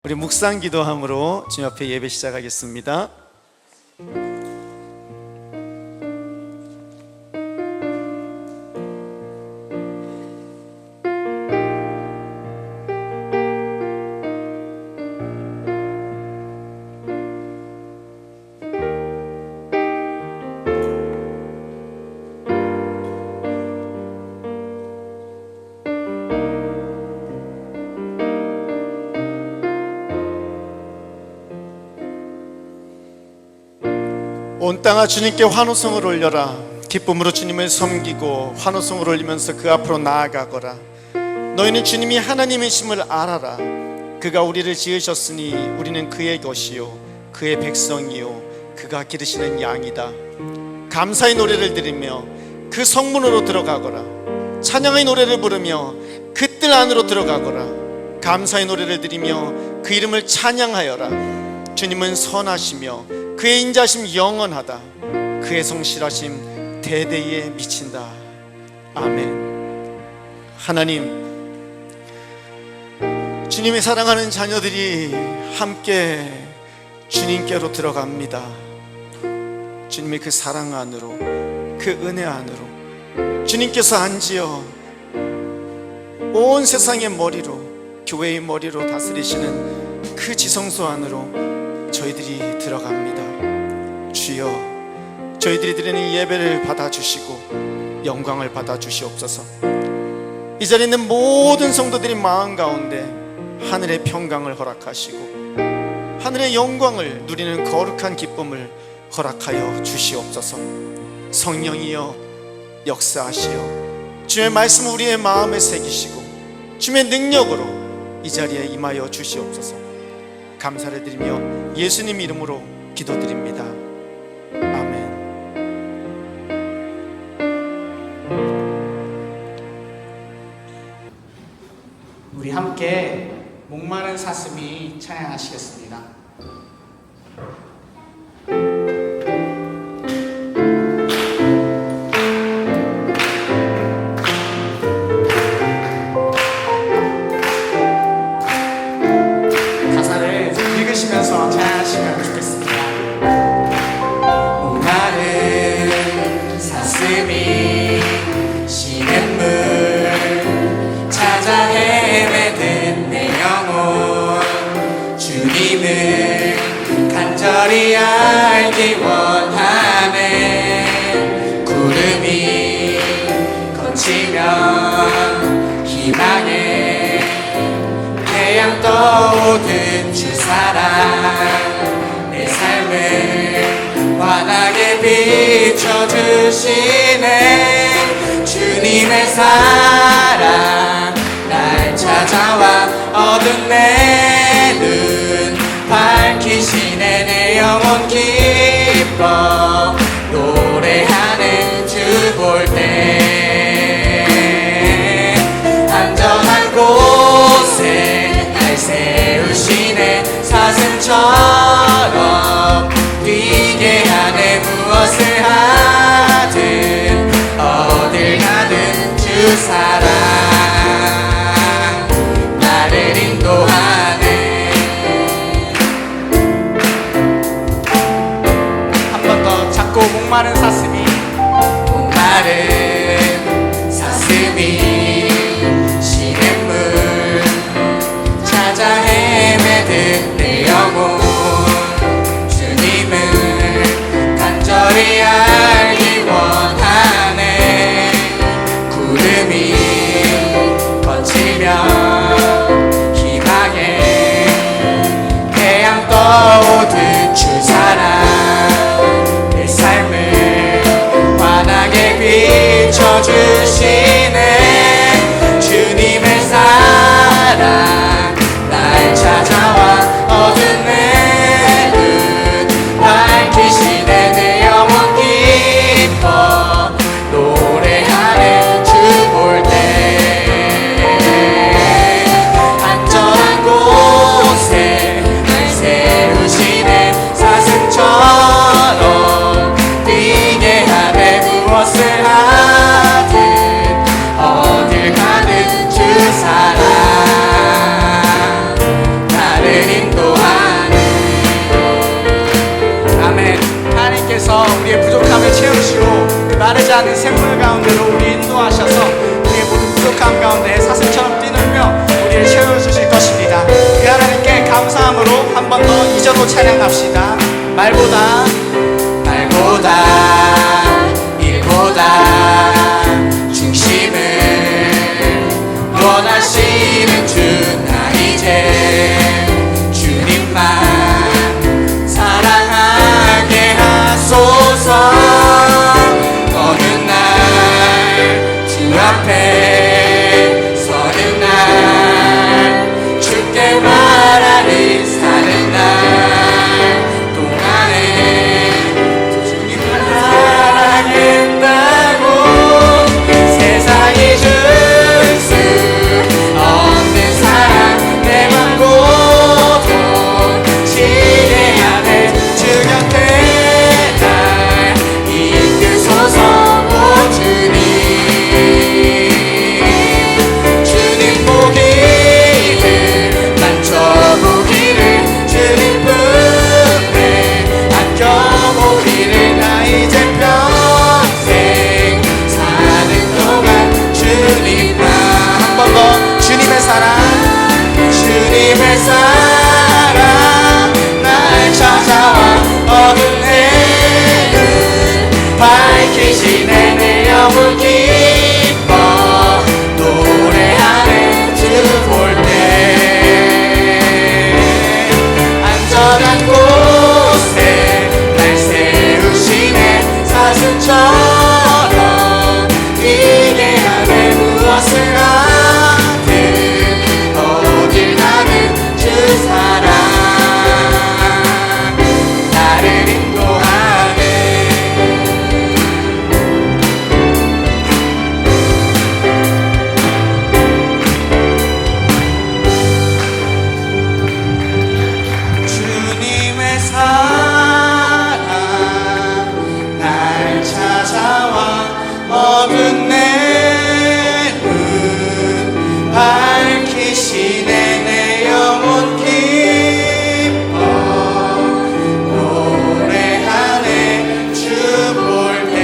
우리 묵상 기도함으로 주님 앞에 예배 시작하겠습니다. 온 땅아 주님께 환호성을 올려라. 기쁨으로 주님을 섬기고 환호성을 올리면서 그 앞으로 나아가거라. 너희는 주님이 하나님이심을 알아라. 그가 우리를 지으셨으니 우리는 그의 것이요 그의 백성이요 그가 기르시는 양이다. 감사의 노래를 들으며 그 성문으로 들어가거라. 찬양의 노래를 부르며 그 뜰 안으로 들어가거라. 감사의 노래를 들으며 그 이름을 찬양하여라. 주님은 선하시며 그의 인자심 영원하다. 그의 성실하심 대대에 미친다. 아멘. 하나님, 주님이 사랑하는 자녀들이 함께 주님께로 들어갑니다. 주님의 그 사랑 안으로, 그 은혜 안으로 주님께서 앉으어 온 세상의 머리로, 교회의 머리로 다스리시는 그 지성소 안으로 저희들이 들어갑니다. 주여, 저희들이 드리는 예배를 받아주시고 영광을 받아주시옵소서. 이 자리에 있는 모든 성도들이 마음 가운데 하늘의 평강을 허락하시고 하늘의 영광을 누리는 거룩한 기쁨을 허락하여 주시옵소서. 성령이여 역사하시어 주의 말씀을 우리의 마음에 새기시고 주의 능력으로 이 자리에 임하여 주시옵소서. 감사를 드리며 예수님 이름으로 기도드립니다. 아멘. 우리 함께 목마른 사슴이 찬양하시겠습니다. 가사를 읽으시면서 찬양하시면 좋겠습니다. 목마른 사슴이 시냇물 찾아 헤매는 내 영혼, 주님을 간절히 알기 원하네. 구름이 거치면 희망의 태양 떠오른 주 사랑, 내 삶을 환하게 비춰주시네. 주님의 사랑 날 찾아와 어두운 내 눈 밝히시네. 내 영혼 기뻐 노래하는 주 볼 때 안전한 곳에 날 세우시네. 사슴처럼 뛰게 하네. 무엇을 하든 어딜 가든 주 사랑 나를 인도하네. 한 번 더 작고 목마른 사슴이, 목마른 사슴이 시냇물 찾아 헤매든 내 영혼, 주님을 간절히 알기 원하네. 구름이 비전으로 찬양합시다. 말보다 일보다 중심을 원하시는 주 나 이제 주님만 사랑하게 하소서. 어느 날 주 앞에 서는 날 주께 말하리 사는 날 동안에 주님을 사랑했다고 세상이 줄 수 없는 사랑 내 맘 고동치게 하네. 주 곁에 날 이끄소서. 오 주님 주님 보기를 만져보기를 주님 품에 안겨보기를 나 이제 평생 사는 동안 주님만 한 번 더 주님의 사랑 날 찾아와 어둠에는 밝히시네. 내 영혼 기뻐 노래하네. 주 볼 때 안전한 곳에 날 세우시네. 사슴처럼 뛰게 하네. 무엇을 하든 어딜 가든 주 사랑 나를 인도하네. 주님의 사랑 날 찾아와 어두운 내 눈 밝히시네. 내 영혼 기뻐 노래하네. 주 볼 때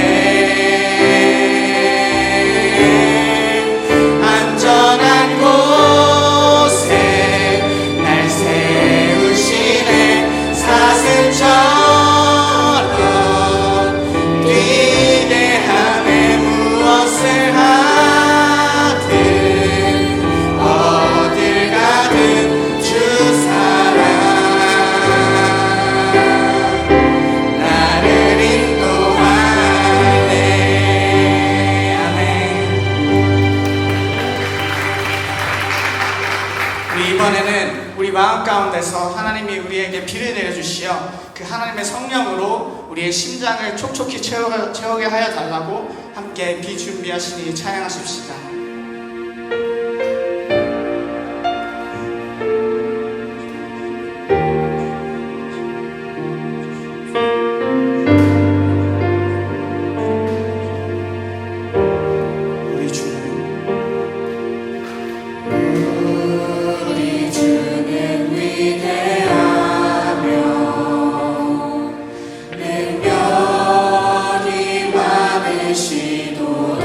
안전한 곳에 날 세우시네. 사슴처럼 뛰게 하네. 무엇을 하든 어딜 가든 주 사랑 나를 인도하네. 아멘. 우리 이번에는 우리 마음 가운데서 하나님이 우리에게 비를 내려주시어 그 하나님의 성령으로 우리의 심장을 촉촉히 채우게 하여 달라고 함께 비 준비하시니 찬양하십시다. 우리 주는 위대하며 능력이 많으시도다.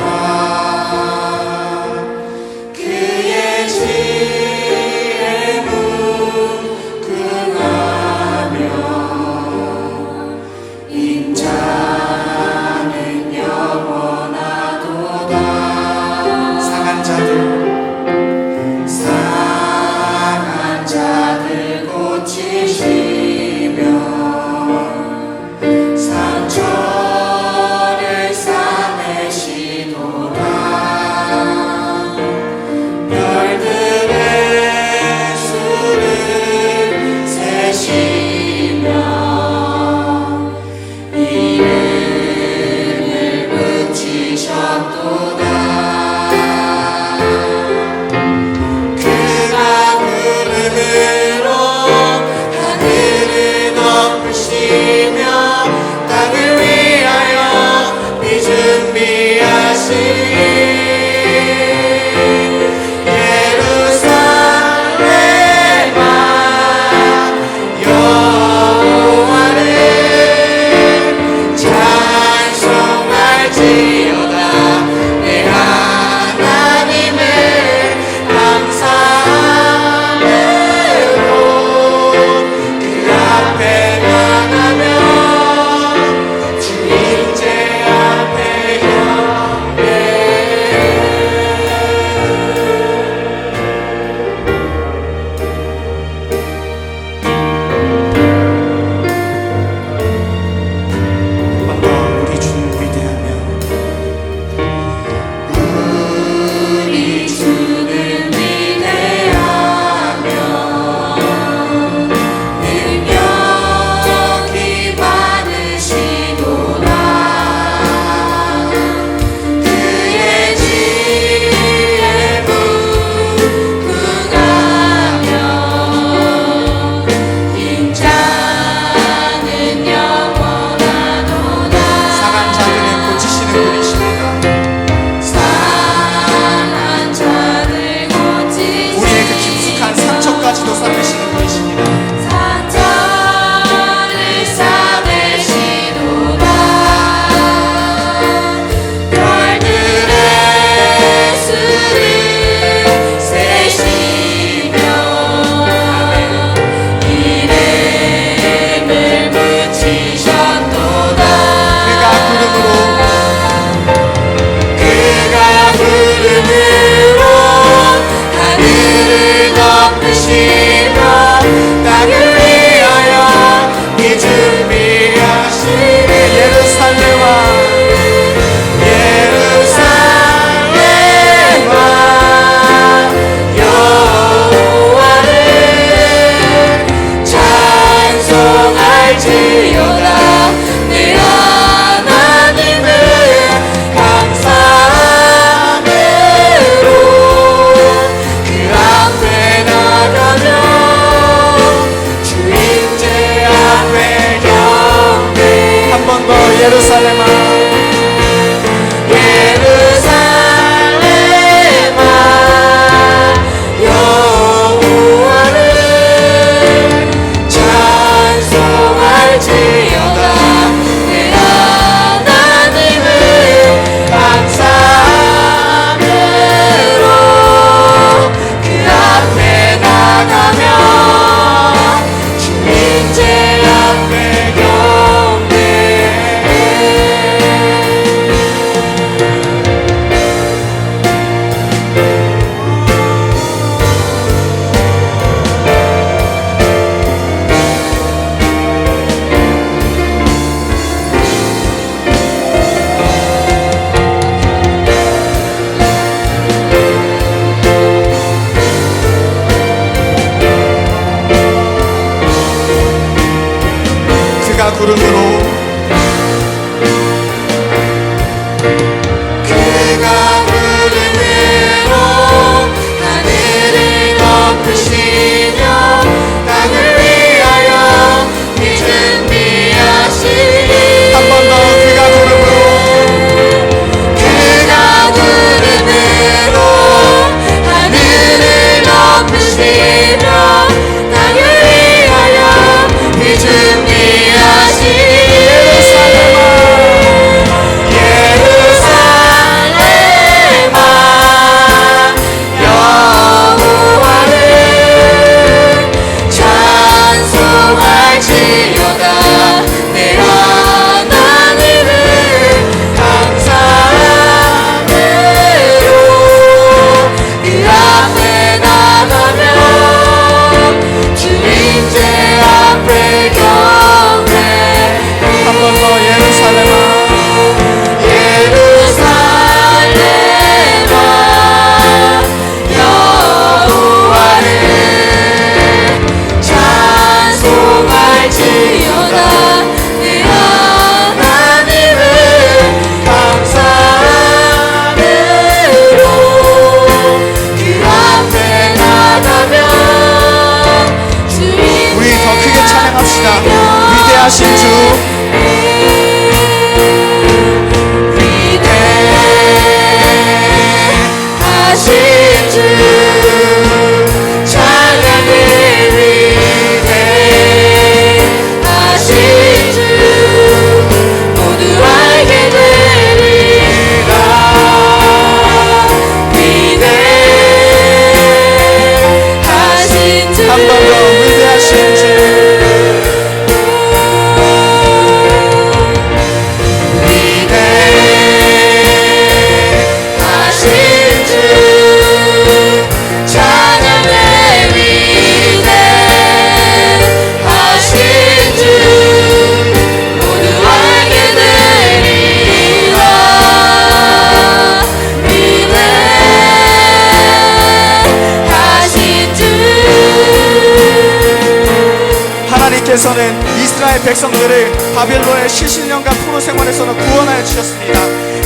하나님께서는 이스라엘 백성들을 바벨론의 70년간 포로 생활에서는 구원하여 주셨습니다.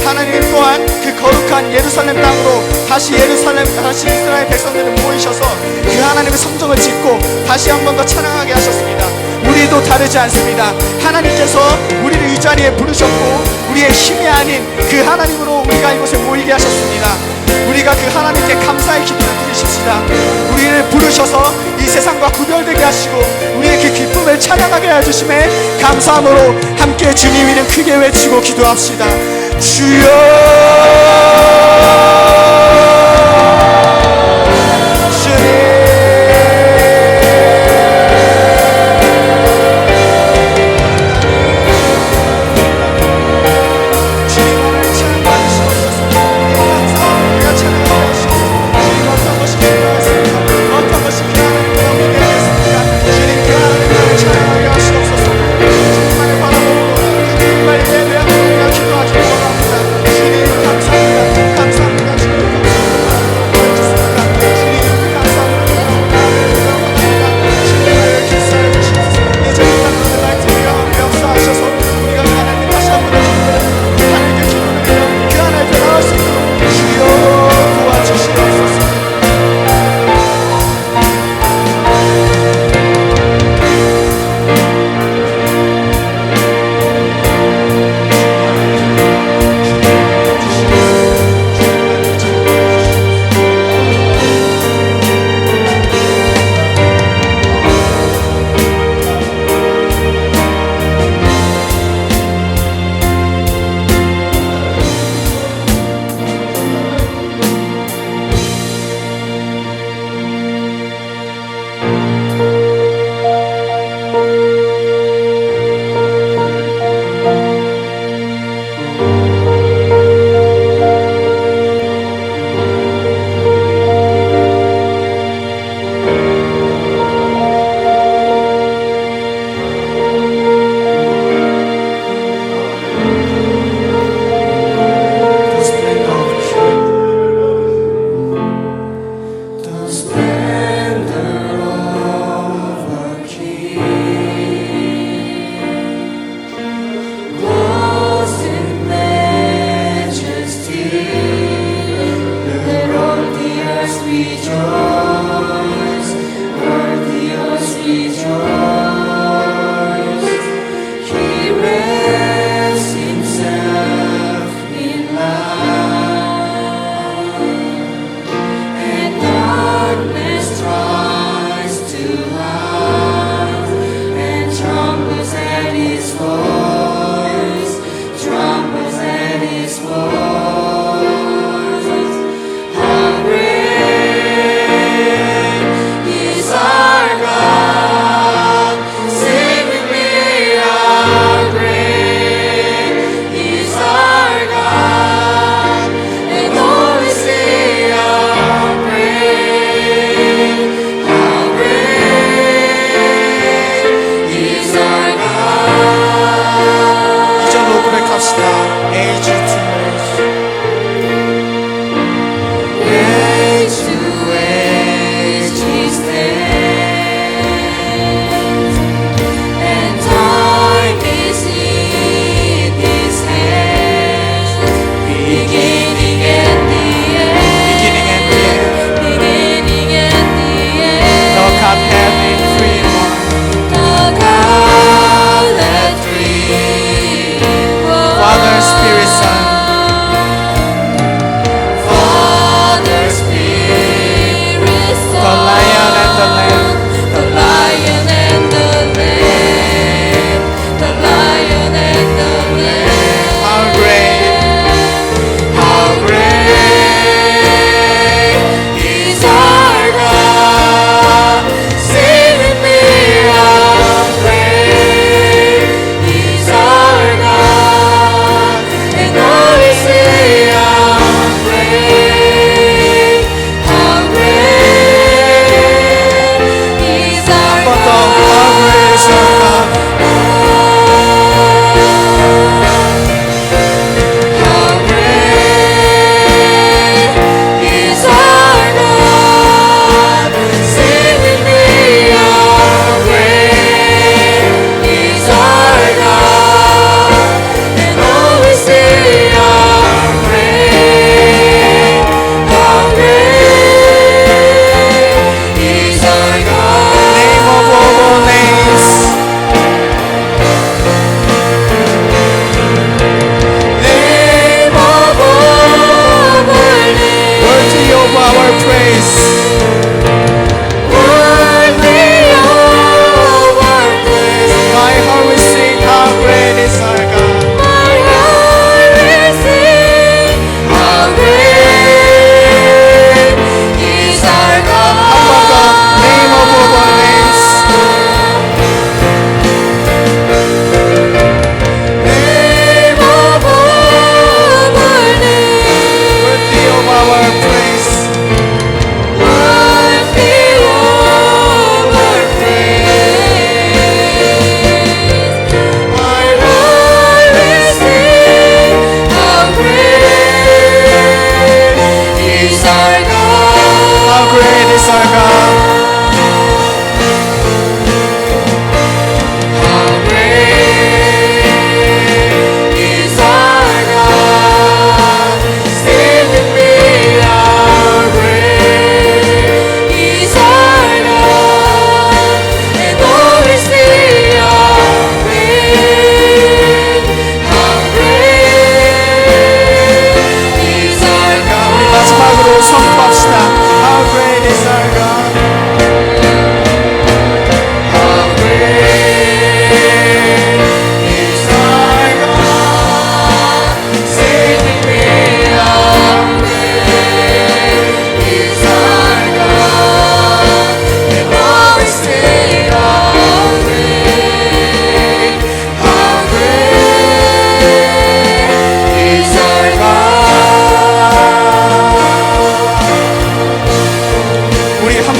하나님 또한 그 거룩한 예루살렘 땅으로 다시 이스라엘 백성들을 모이셔서 그 하나님의 성전을 짓고 다시 한 번 더 찬양하게 하셨습니다. 우리도 다르지 않습니다. 하나님께서 우리를 이 자리에 부르셨고 우리의 힘이 아닌 그 하나님으로 우리가 이곳에 모이게 하셨습니다. 우리가 그 하나님께 감사의 기도를 드리십시다. 우리를 부르셔서 이 세상과 구별되게 하시고 우리의 그 기쁨을 찬양하게 해주심에 감사함으로 함께 주님 이름 크게 외치고 기도합시다.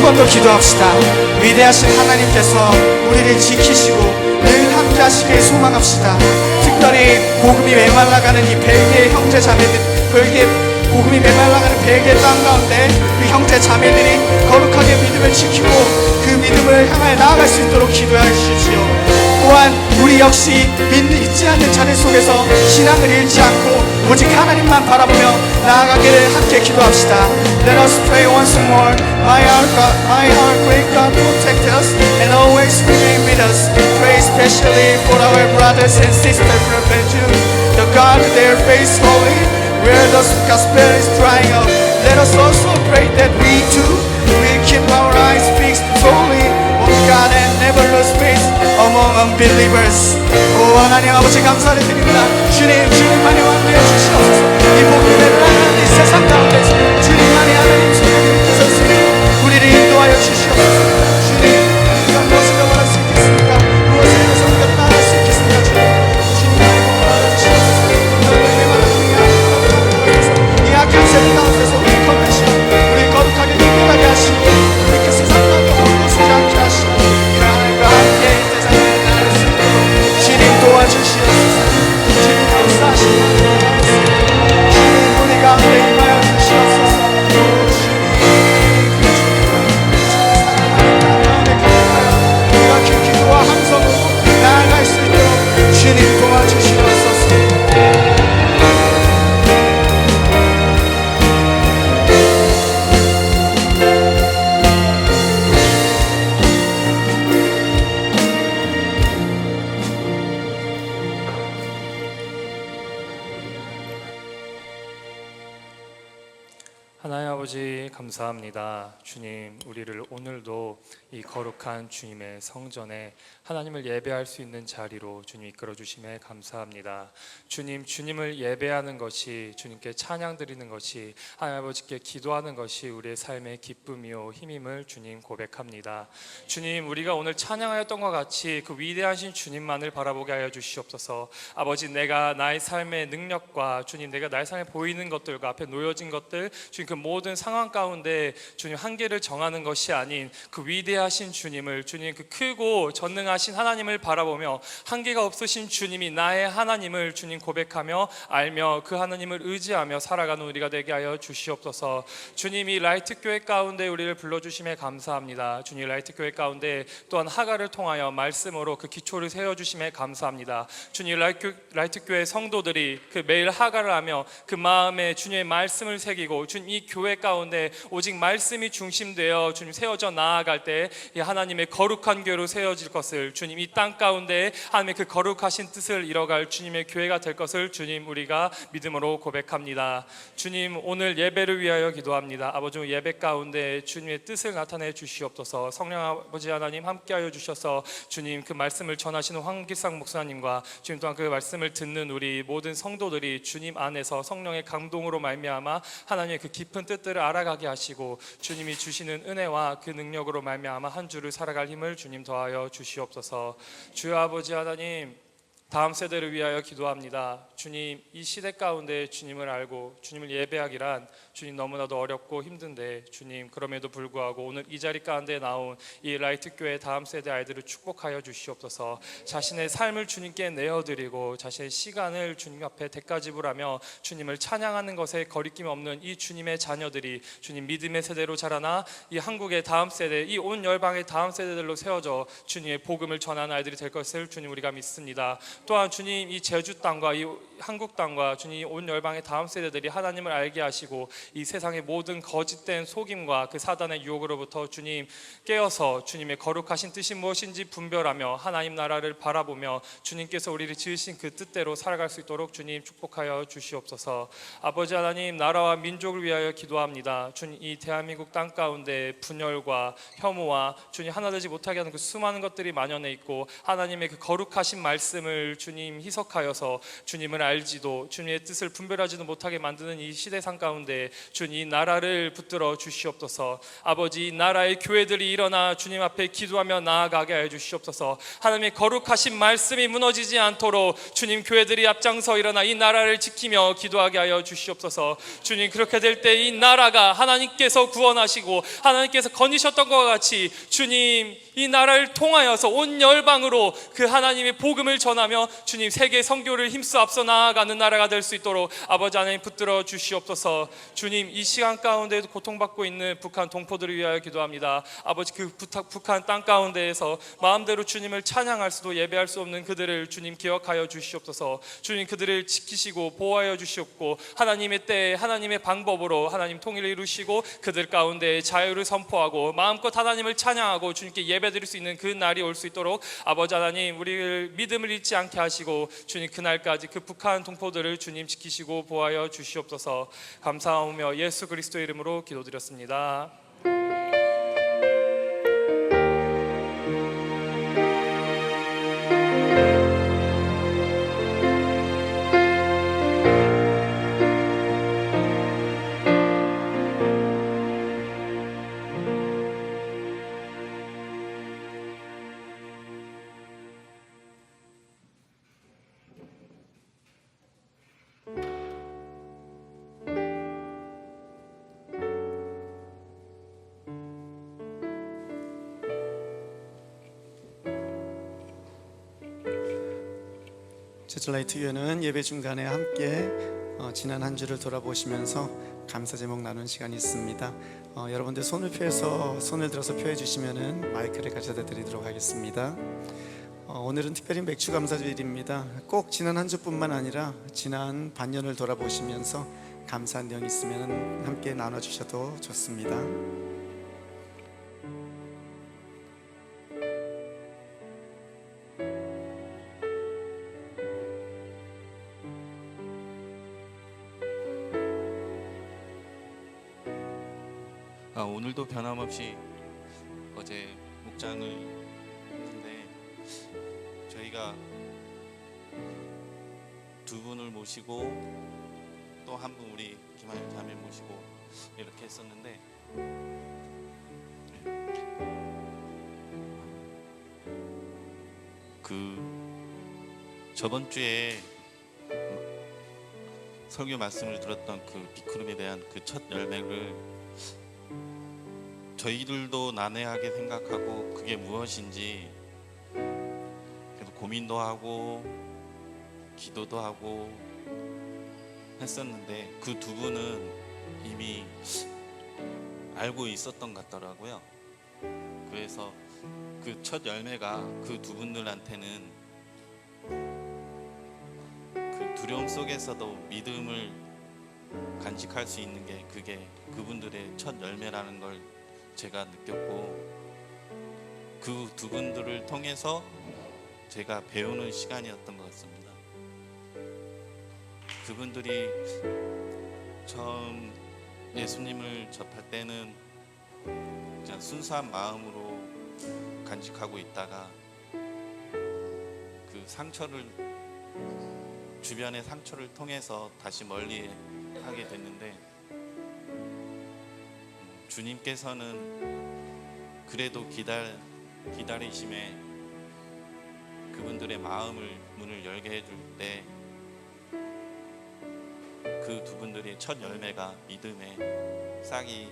번 더 기도합시다. 위대하신 하나님께서 우리를 지키시고 늘 함께 하시길 소망합시다. 특별히 복음이 메말라가는 이 벨기에 형제 자매들, 복음이 메말라가는 벨기에 땅 가운데 그 형제 자매들이 거룩하게 믿음을 지키고 그 믿음을 향하여 나아갈 수 있도록 기도하여 주십시오. 또한 우리 역시 잊지 않는 자들 속에서 신앙을 잃지 않고 오직 하나님만 바라보며 나아가기를 함께 기도합시다. Let us pray once more. My our great God, protect us and always remain with us. Pray especially for our brothers and sisters from Belgium. The God their face holy, where the gospel is drying up. Let us also pray that we too will keep our eyes fixed solely on God and never lose faith among unbelievers. 오 하나님 아버지 감사를 드립니다. 주님만이 왕되어 주시옵소서. 이 복음을 나가는 이 세상 가운데서 주님만이 하나님 손에 붙으셨으니 우리를 인도하여 주시옵소서. 주님, 우리가 무엇을 더 원할 수 있겠습니까? 무엇을 위해서 우리가 나아갈 수 있겠습니까? 주님만이 복음을 알아주시옵소서. 너희의 말씀이 이 악한 세상 가운데서 우리 건너시오. 우리 거룩하게 기도하게 하시고 우리 그 세상 가운데 홀로서지 않게 하시고 그 하나님과 함께 세상을 나갈 수 있도록 주님 도와주시옵소서. 주님 역사하시는 주님 우리 가운데 임하여 주시옵소서. 우리가 그 기도와 함성으로 나아갈 수 있도록 주님 도와주시옵소서. 하나님 아버지 감사합니다. 주님, 우리를 오늘도 이 거룩한 주님의 성전에 하나님을 예배할 수 있는 자리로 주님 이끌어 주심에 감사합니다. 주님, 주님을 예배하는 것이, 주님께 찬양 드리는 것이, 하나님 아버지께 기도하는 것이 우리의 삶의 기쁨이요 힘임을 주님 고백합니다. 주님, 우리가 오늘 찬양하였던 것 같이 그 위대하신 주님만을 바라보게 하여 주시옵소서. 아버지, 내가 나의 삶의 능력과 주님, 내가 나의 삶에 보이는 것들과 앞에 놓여진 것들, 주님 그 모든 상황 가운데 주님 한계를 정하는 것이 아닌 그 위대하신 주님을, 주님 그 크고 전능하신 하나님을 바라보며 한계가 없으신 주님이 나의 하나님을 주님 고백하며 알며 그 하나님을 의지하며 살아가는 우리가 되게 하여 주시옵소서. 주님이 라이트 교회 가운데 우리를 불러주심에 감사합니다. 주님, 라이트 교회 가운데 또한 하가를 통하여 말씀으로 그 기초를 세워주심에 감사합니다. 주님, 라이트 교회 성도들이 그 매일 하가를 하며 그 마음에 주님의 말씀을 새기고 주님 이 교회 가운데 오직 말씀이 중심되어 주님 세워져 나아갈 때 이 하나님의 거룩한 교회로 세워질 것을, 주님 이 땅 가운데 하나님의 그 거룩하신 뜻을 이뤄갈 주님의 교회가 될 것을 주님 우리가 믿음으로 고백합니다. 주님, 오늘 예배를 위하여 기도합니다. 아버지, 예배 가운데 주님의 뜻을 나타내 주시옵소서. 성령 아버지 하나님 함께하여 주셔서 주님 그 말씀을 전하시는 황기상 목사님과 주님 또한 그 말씀을 듣는 우리 모든 성도들이 주님 안에서 성령의 감동으로 말미암아 하나님의 그 깊은 뜻들을 알아가게 하시고 주님이 주시는 은혜와 그 능력으로 말미암아 한 주를 살아갈 힘을 주님 더하여 주시옵소서. 주여 아버지 하나님, 다음 세대를 위하여 기도합니다. 주님, 이 시대 가운데 주님을 알고 주님을 예배하기란 주님 너무나도 어렵고 힘든데 주님, 그럼에도 불구하고 오늘 이 자리 가운데 나온 이 라이트 교회 다음 세대 아이들을 축복하여 주시옵소서. 자신의 삶을 주님께 내어드리고 자신의 시간을 주님 앞에 대가지불하며 주님을 찬양하는 것에 거리낌 없는 이 주님의 자녀들이 주님 믿음의 세대로 자라나 이 한국의 다음 세대, 이 온 열방의 다음 세대들로 세워져 주님의 복음을 전하는 아이들이 될 것을 주님 우리가 믿습니다. 또한 주님, 이 제주 땅과 이 한국 땅과 주님 온 열방의 다음 세대들이 하나님을 알게 하시고 이 세상의 모든 거짓된 속임과 그 사단의 유혹으로부터 주님 깨어서 주님의 거룩하신 뜻이 무엇인지 분별하며 하나님 나라를 바라보며 주님께서 우리를 지으신 그 뜻대로 살아갈 수 있도록 주님 축복하여 주시옵소서. 아버지 하나님, 나라와 민족을 위하여 기도합니다. 주님, 이 대한민국 땅 가운데 분열과 혐오와 주님 하나 되지 못하게 하는 그 수많은 것들이 만연해 있고 하나님의 그 거룩하신 말씀을 주님 희석하여서 주님을 알지도 주님의 뜻을 분별하지도 못하게 만드는 이 시대상 가운데 주님 이 나라를 붙들어 주시옵소서. 아버지 이 나라의 교회들이 일어나 주님 앞에 기도하며 나아가게 하여 주시옵소서. 하나님의 거룩하신 말씀이 무너지지 않도록 주님 교회들이 앞장서 일어나 이 나라를 지키며 기도하게 하여 주시옵소서. 주님 그렇게 될 때 이 나라가 하나님께서 구원하시고 하나님께서 건지셨던 것과 같이 주님 이 나라를 통하여서 온 열방으로 그 하나님의 복음을 전하며 주님 세계 선교를 힘써 앞서 나아가는 나라가 될 수 있도록 아버지 하나님 붙들어 주시옵소서. 주님 이 시간 가운데에도 고통받고 있는 북한 동포들을 위하여 기도합니다. 아버지 그 북한 땅 가운데에서 마음대로 주님을 찬양할 수도 예배할 수 없는 그들을 주님 기억하여 주시옵소서. 주님 그들을 지키시고 보호하여 주시옵고 하나님의 때에 하나님의 방법으로 하나님 통일을 이루시고 그들 가운데 자유를 선포하고 마음껏 하나님을 찬양하고 주님께 예배드릴 수 있는 그 날이 올 수 있도록 아버지 하나님 우리를 믿음을 잃지 않게 하시고 주님 그날까지 그 북한 동포들을 주님 지키시고 보호하여 주시옵소서. 감사하며 예수 그리스도의 이름으로 기도드렸습니다. 제철라이트 교회는 예배 중간에 함께 지난 한 주를 돌아보시면서 감사 제목 나누는 시간이 있습니다. 여러분들 손을 들어서 표해 주시면은 마이크를 가져다 드리도록 하겠습니다. 오늘은 특별히 맥주 감사주일입니다. 꼭 지난 한 주뿐만 아니라 지난 반년을 돌아보시면서 감사한 내용 있으면 함께 나눠주셔도 좋습니다. 오늘도 변함없이 어제 목장을 했는데 저희가 두 분을 모시고 또 한 분 우리 김하영 자매 모시고 이렇게 했었는데 그 저번 주에 설교 말씀을 들었던 그 비크룸에 대한 그 첫 열매를 저희들도 난해하게 생각하고 그게 무엇인지 계속 고민도 하고 기도도 하고 했었는데 그 두 분은 이미 알고 있었던 것 같더라고요. 그래서 그 첫 열매가 그 두 분들한테는 그 두려움 속에서도 믿음을 간직할 수 있는 게 그게 그분들의 첫 열매라는 걸 제가 느꼈고 그 두 분들을 통해서 제가 배우는 시간이었던 것 같습니다. 그분들이 처음 예수님을 접할 때는 그냥 순수한 마음으로 간직하고 있다가 그 상처를 주변의 상처를 통해서 다시 멀리 하게 됐는데 주님께서는 그래도 기다리심에 그분들의 문을 열게 해줄 때 그 두 분들의 첫 열매가 믿음의 싹이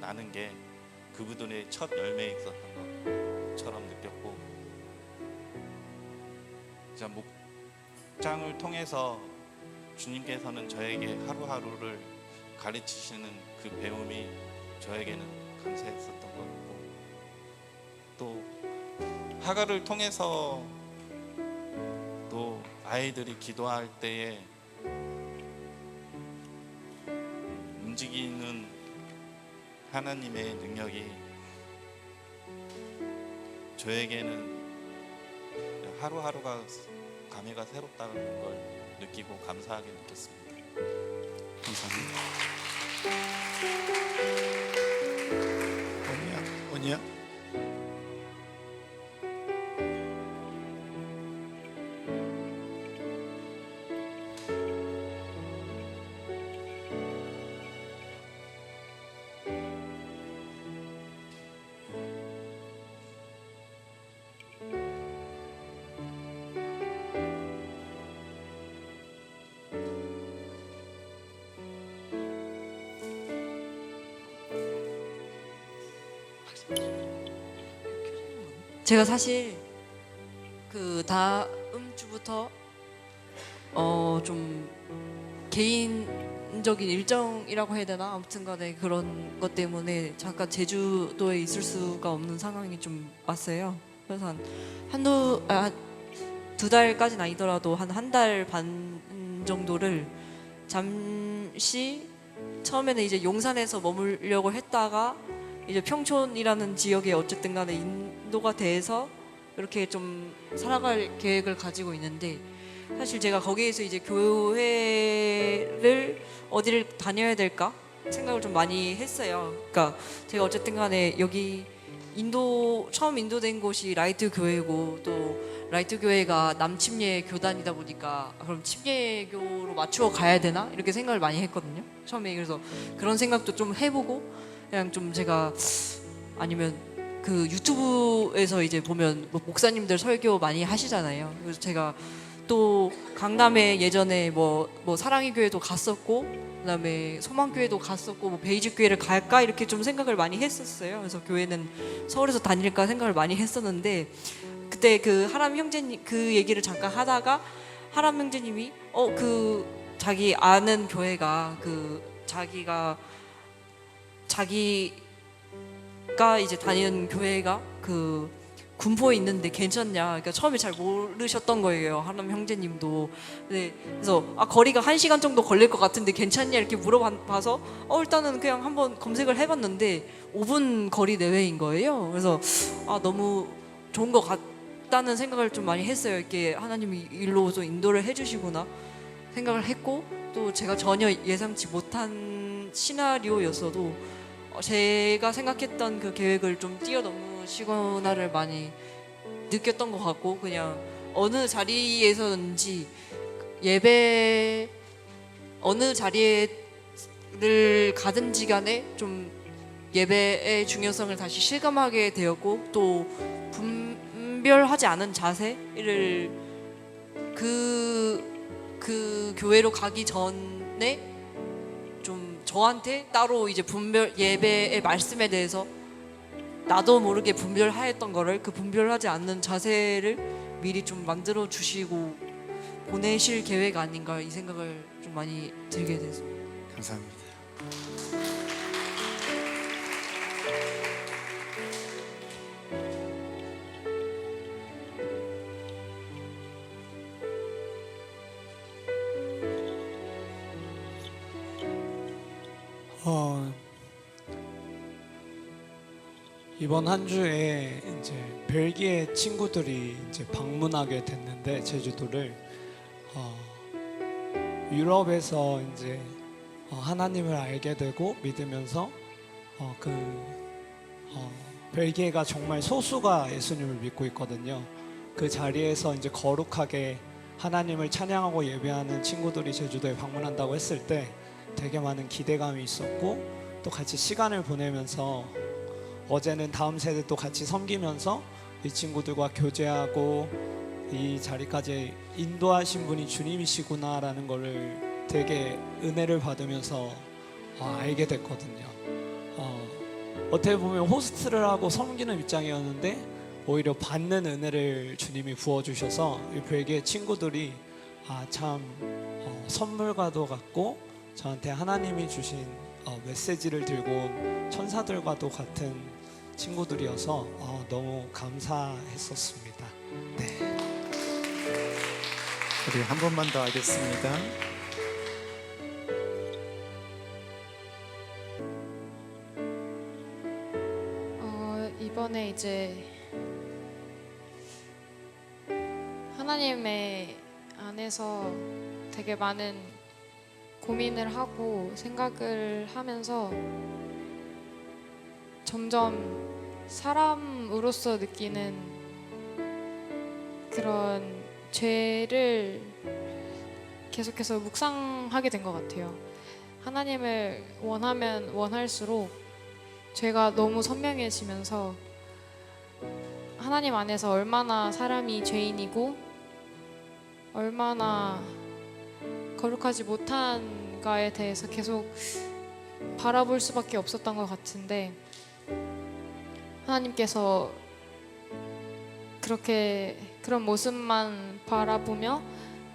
나는 게 그분들의 첫 열매에 있었던 것처럼 느꼈고 목장을 통해서 주님께서는 저에게 하루하루를 가르치시는 그 배움이 저에게는 감사했었던 것 같고 또 하가를 통해서 또 아이들이 기도할 때에 움직이는 하나님의 능력이 저에게는 하루하루가 감회가 새롭다는 걸 느끼고 감사하게 느꼈습니다. 감사합니다. 원이야. 제가 사실 그 다음 주부터 좀 개인적인 일정이라고 해야 되나? 아무튼간에 그런 것 때문에 잠깐 제주도에 있을 수가 없는 상황이 좀 왔어요. 그래서 두 달까지는 아니더라도 한 달 반 정도를 잠시 처음에는 이제 용산에서 머물려고 했다가 이제 평촌이라는 지역에 어쨌든 간에 인도가 돼서 이렇게 좀 살아갈 계획을 가지고 있는데, 사실 제가 거기에서 이제 교회를 어디를 다녀야 될까 생각을 좀 많이 했어요. 그러니까 제가 어쨌든 간에 여기 처음 인도된 곳이 라이트 교회고, 또 라이트 교회가 남침례 교단이다 보니까 그럼 침례교로 맞추어 가야 되나 이렇게 생각을 많이 했거든요, 처음에. 그래서 그런 생각도 좀 해보고, 그냥 좀 제가 아니면 그 유튜브에서 이제 보면 뭐 목사님들 설교 많이 하시잖아요. 그래서 제가 또 강남에 예전에 뭐 사랑의 교회도 갔었고, 그다음에 소망교회도 갔었고, 뭐 베이직 교회를 갈까 이렇게 좀 생각을 많이 했었어요. 그래서 교회는 서울에서 다닐까 생각을 많이 했었는데, 그때 그 하람 형제님 그 얘기를 잠깐 하다가 하람 형제님이 그 자기 아는 교회가 그 자기가 이제 다니는 교회가 그 군포에 있는데 괜찮냐. 그러니까 처음에 잘 모르셨던 거예요, 하람 형제님도. 네, 그래서 거리가 1시간 정도 걸릴 것 같은데 괜찮냐 이렇게 물어봐서 일단은 그냥 한번 검색을 해봤는데 5분 거리 내외인 거예요. 그래서 너무 좋은 것 같다는 생각을 좀 많이 했어요. 이렇게 하나님이 일로 좀 인도를 해주시구나 생각을 했고, 또 제가 전혀 예상치 못한 시나리오였어도 제가 생각했던 그 계획을 좀 뛰어넘으시거나를 많이 느꼈던 것 같고, 그냥 어느 자리에서든지 예배 어느 자리를 가든지 간에 좀 예배의 중요성을 다시 실감하게 되었고, 또 분별하지 않은 자세를 그 교회로 가기 전에 좀 저한테 따로 이제 예배의 말씀에 대해서 나도 모르게 분별하였던 거를, 그 분별하지 않는 자세를 미리 좀 만들어 주시고 보내실 계획 아닌가 이 생각을 좀 많이 들게 됐습니다. 감사합니다. 이번 한 주에 이제 벨기에 친구들이 이제 방문하게 됐는데, 제주도를 유럽에서 이제 하나님을 알게 되고 믿으면서 벨기에가 정말 소수가 예수님을 믿고 있거든요. 그 자리에서 이제 거룩하게 하나님을 찬양하고 예배하는 친구들이 제주도에 방문한다고 했을 때 되게 많은 기대감이 있었고, 또 같이 시간을 보내면서 어제는 다음 세대 또 같이 섬기면서 이 친구들과 교제하고 이 자리까지 인도하신 분이 주님이시구나라는 거를 되게 은혜를 받으면서 알게 됐거든요. 어떻게 보면 호스트를 하고 섬기는 입장이었는데 오히려 받는 은혜를 주님이 부어주셔서 이 벨기에 친구들이 참 선물과도 같고 저한테 하나님이 주신 메시지를 들고 천사들과도 같은 친구들이어서 너무 감사했었습니다. 네. 우리 한 번만 더 하겠습니다. 이번에 이제 하나님의 안에서 되게 많은 고민을 하고 생각을 하면서 점점 사람으로서 느끼는 그런 죄를 계속해서 묵상하게 된 것 같아요. 하나님을 원하면 원할수록 죄가 너무 선명해지면서 하나님 안에서 얼마나 사람이 죄인이고 얼마나 거룩하지 못한가에 대해서 계속 바라볼 수밖에 없었던 것 같은데, 하나님께서 그런 모습만 바라보며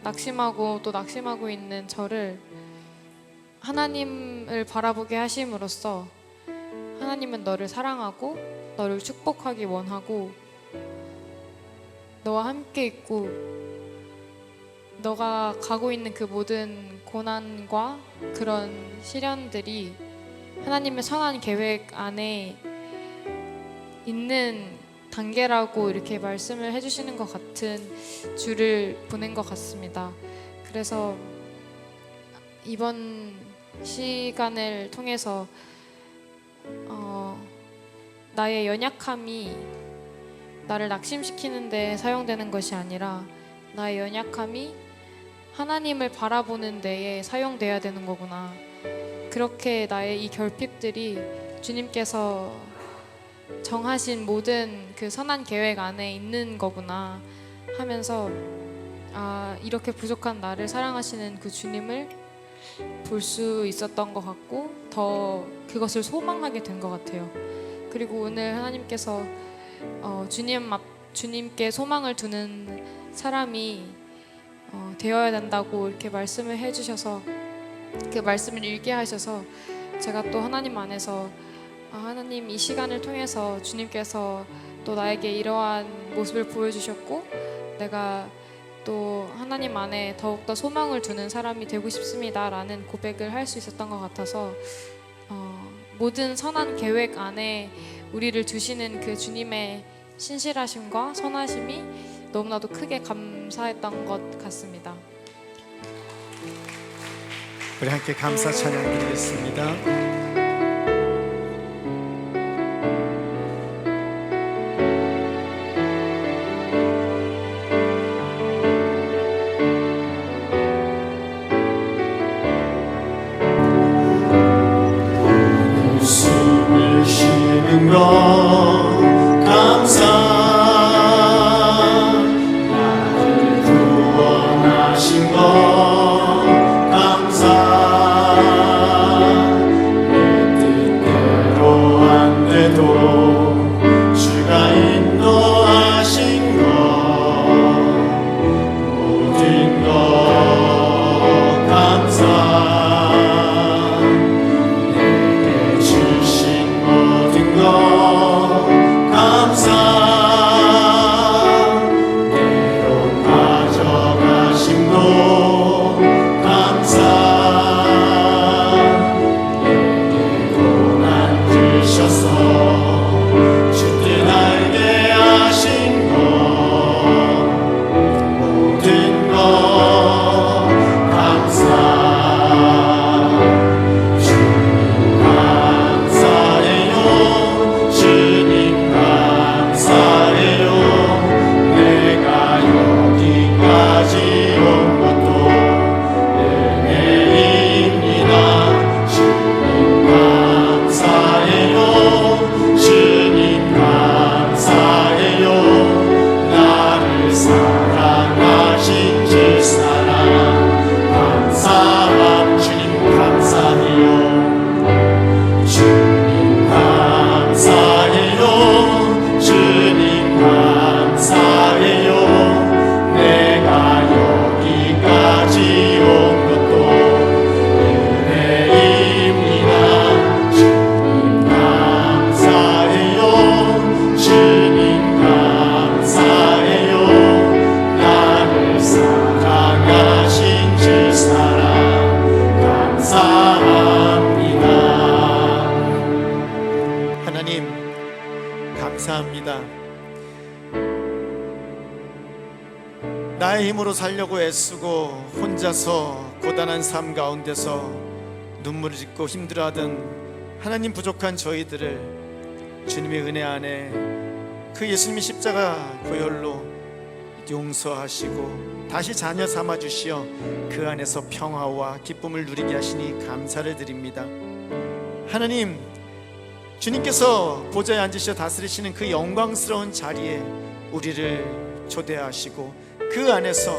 낙심하고 또 낙심하고 있는 저를 하나님을 바라보게 하심으로써 하나님은 너를 사랑하고 너를 축복하기 원하고 너와 함께 있고 너가 가고 있는 그 모든 고난과 그런 시련들이 하나님의 선한 계획 안에 있는 단계라고 이렇게 말씀을 해주시는 것 같은 주를 보낸 것 같습니다. 그래서 이번 시간을 통해서 나의 연약함이 나를 낙심시키는 데 사용되는 것이 아니라 나의 연약함이 하나님을 바라보는 데에 사용돼야 되는 거구나. 그렇게 나의 이 결핍들이 주님께서 정하신 모든 그 선한 계획 안에 있는 거구나 하면서 이렇게 부족한 나를 사랑하시는 그 주님을 볼 수 있었던 것 같고 더 그것을 소망하게 된 것 같아요. 그리고 오늘 하나님께서 주님께 소망을 두는 사람이 되어야 된다고 이렇게 말씀을 해주셔서 그 말씀을 읽게 하셔서 제가 또 하나님 안에서 하나님 이 시간을 통해서 주님께서 또 나에게 이러한 모습을 보여주셨고 내가 또 하나님 안에 더욱더 소망을 두는 사람이 되고 싶습니다 라는 고백을 할 수 있었던 것 같아서 모든 선한 계획 안에 우리를 두시는 그 주님의 신실하심과 선하심이 너무나도 크게 감사했던 것 같습니다. 우리 함께 감사 찬양 드리겠습니다. 숨을 쉬는 것 감사 나를 구원하신 것 감사 내 뜻대로 안 돼도 주가 인도하신 것 모든 것 감사 감사 때론 가져가심도 감사 내게 고난 주셔서 주뜻 알게 하신 것 모든 것 감사 감사합니다. 나의 힘으로 살려고 애쓰고 혼자서 고단한 삶 가운데서 눈물을 짓고 힘들어하던 하나님 부족한 저희들을 주님의 은혜 안에 그 예수님의 십자가 보혈로 용서하시고 다시 자녀 삼아 주시어 그 안에서 평화와 기쁨을 누리게 하시니 감사를 드립니다. 하나님, 주님께서 보좌에 앉으셔 다스리시는 그 영광스러운 자리에 우리를 초대하시고 그 안에서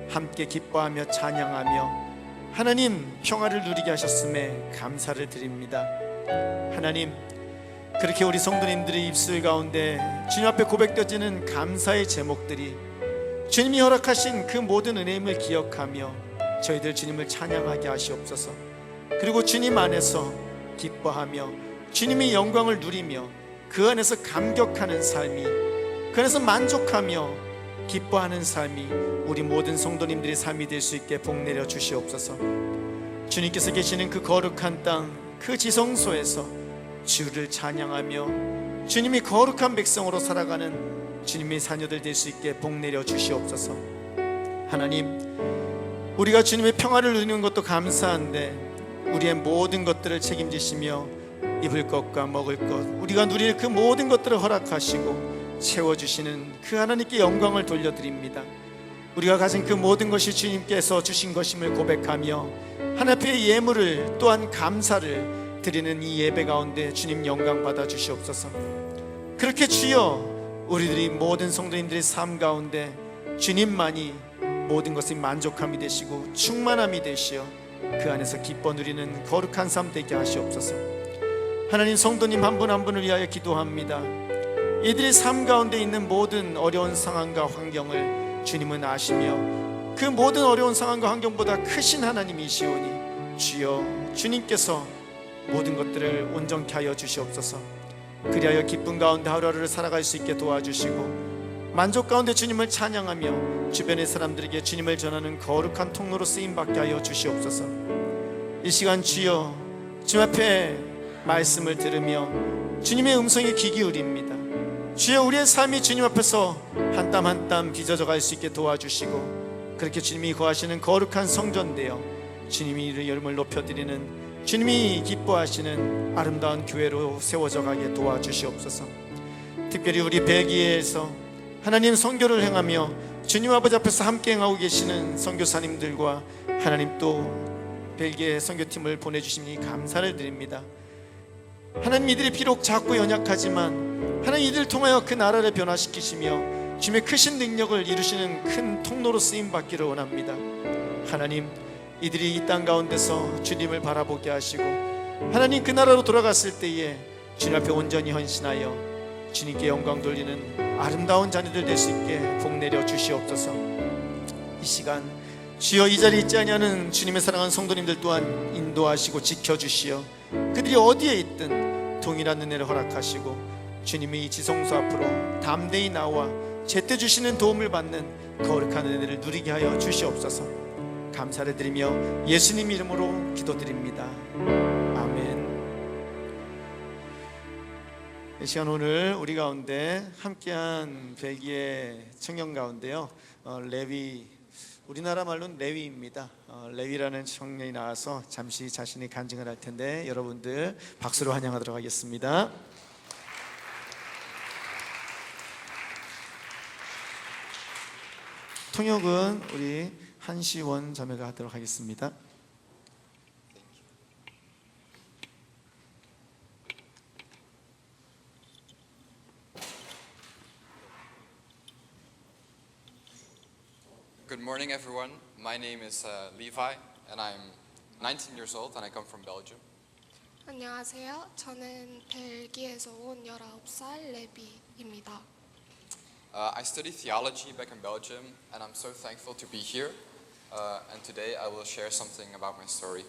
함께 기뻐하며 찬양하며 하나님 평화를 누리게 하셨음에 감사를 드립니다. 하나님, 그렇게 우리 성도님들의 입술 가운데 주님 앞에 고백되어지는 감사의 제목들이 주님이 허락하신 그 모든 은혜임을 기억하며 저희들 주님을 찬양하게 하시옵소서. 그리고 주님 안에서 기뻐하며 주님의 영광을 누리며 그 안에서 감격하는 삶이, 그 안에서 만족하며 기뻐하는 삶이 우리 모든 성도님들의 삶이 될 수 있게 복 내려 주시옵소서. 주님께서 계시는 그 거룩한 땅, 그 지성소에서 주를 찬양하며 주님이 거룩한 백성으로 살아가는 주님의 자녀들 될 수 있게 복 내려 주시옵소서. 하나님, 우리가 주님의 평화를 누리는 것도 감사한데 우리의 모든 것들을 책임지시며 입을 것과 먹을 것, 우리가 누릴 그 모든 것들을 허락하시고 채워주시는 그 하나님께 영광을 돌려드립니다. 우리가 가진 그 모든 것이 주님께서 주신 것임을 고백하며 하나님 앞에 예물을 또한 감사를 드리는 이 예배 가운데 주님 영광 받아 주시옵소서. 그렇게 주여 우리들이 모든 성도님들의 삶 가운데 주님만이 모든 것이 만족함이 되시고 충만함이 되시어 그 안에서 기뻐 누리는 거룩한 삶 되게 하시옵소서. 하나님, 성도님 한 분 한 분을 위하여 기도합니다. 이들의 삶 가운데 있는 모든 어려운 상황과 환경을 주님은 아시며 그 모든 어려운 상황과 환경보다 크신 하나님이시오니 주여 주님께서 모든 것들을 온전케 하여 주시옵소서. 그리하여 기쁨 가운데 하루하루를 살아갈 수 있게 도와주시고 만족 가운데 주님을 찬양하며 주변의 사람들에게 주님을 전하는 거룩한 통로로 쓰임받게 하여 주시옵소서. 이 시간 주여 주님 앞에 말씀을 들으며 주님의 음성에 귀 기울입니다. 주여 우리의 삶이 주님 앞에서 한 땀 한 땀 빚어져 갈 수 있게 도와주시고 그렇게 주님이 거하시는 거룩한 성전 되어 주님이 이름을 높여드리는 주님이 기뻐하시는 아름다운 교회로 세워져 가게 도와주시옵소서. 특별히 우리 벨기에에서 하나님 선교를 행하며 주님 아버지 앞에서 함께 행하고 계시는 선교사님들과 하나님 또 벨기에 선교팀을 보내주시니 감사를 드립니다. 하나님, 이들이 비록 작고 연약하지만 하나님 이들을 통하여 그 나라를 변화시키시며 주님의 크신 능력을 이루시는 큰 통로로 쓰임받기를 원합니다. 하나님, 이들이 이 땅 가운데서 주님을 바라보게 하시고 하나님 그 나라로 돌아갔을 때에 주님 앞에 온전히 헌신하여 주님께 영광 돌리는 아름다운 자녀들 될 수 있게 복 내려 주시옵소서. 이 시간 주여 이 자리에 있지 아니하는 주님의 사랑하는 성도님들 또한 인도하시고 지켜주시어 그들이 어디에 있든 동일한 은혜를 허락하시고 주님의 이 지성소 앞으로 담대히 나와 제때 주시는 도움을 받는 거룩한 은혜를 누리게 하여 주시옵소서. 감사를 드리며 예수님 이름으로 기도드립니다. 아멘. 이 시간 오늘 우리 가운데 함께한 벨기에 청년 가운데요, 레위, 우리나라 말로는 레위입니다. 레위라는 청년이 나와서 잠시 자신의 간증을 할 텐데 여러분들 박수로 환영하도록 하겠습니다. 통역은 우리 한시원 자매가 하도록 하겠습니다. Good morning, everyone. My name is Levi, and I'm 19 years old, and I come from Belgium. 안녕하세요. 저는 벨기에에서 온 19살 레비입니다. I studied theology back in Belgium, and I'm so thankful to be here. And today I will share something about my story.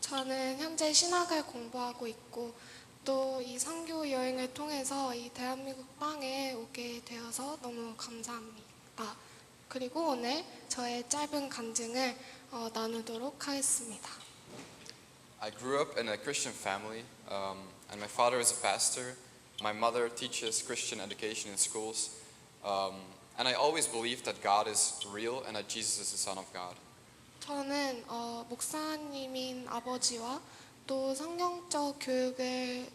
저는 현재 신학을 공부하고 있고 또 이 선교 여행을 통해서 이 대한민국 땅에 오게 되어서 너무 감사합니다. 그리고 오늘 저의 짧은 간증을 나누도록 하겠습니다. I grew up in a Christian family, and my father is a pastor. My mother teaches Christian education in schools, and I always believed that God is real and that Jesus is the Son of God. 저는 목사님인 아버지와 또 성경적 교육을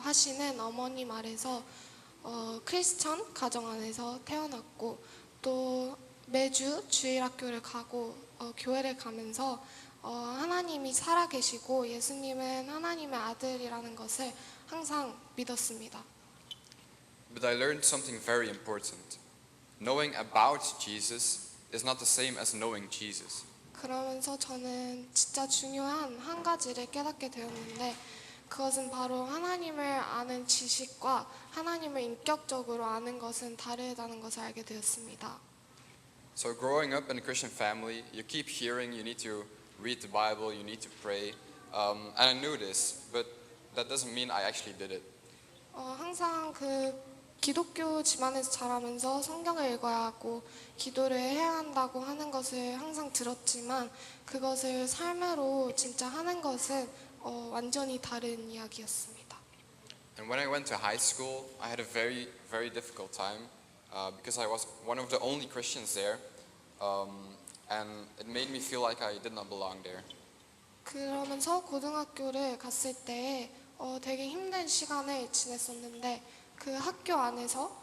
하시는 어머님 아래서 크리스천 가정 안에서 태어났고 또 매주 주일학교를 가고 교회를 가면서 하나님이 살아계시고 예수님은 하나님의 아들이라는 것을 항상 믿었습니다. But I learned something very important. Knowing about Jesus is not the same as knowing Jesus. 그러면서 저는 진짜 중요한 한 가지를 깨닫게 되었는데 그것은 바로 하나님을 아는 지식과 하나님을 인격적으로 아는 것은 다르다는 것을 알게 되었습니다. So growing up in a Christian family, you keep hearing you need to read the Bible, you need to pray, and I knew this, but that doesn't mean I actually did it. 항상 그 기독교 집안에서 자라면서 성경을 읽어야 하고 기도를 해야 한다고 하는 것을 항상 들었지만 그것을 삶으로 진짜 하는 것은 완전히 다른 이야기였습니다. And when I went to high school, I had a very, very difficult time because I was one of the only Christians there, and it made me feel like I did not belong there. 그러면서 고등학교를 갔을 때 되게 힘든 시간을 지냈었는데 그 학교 안에서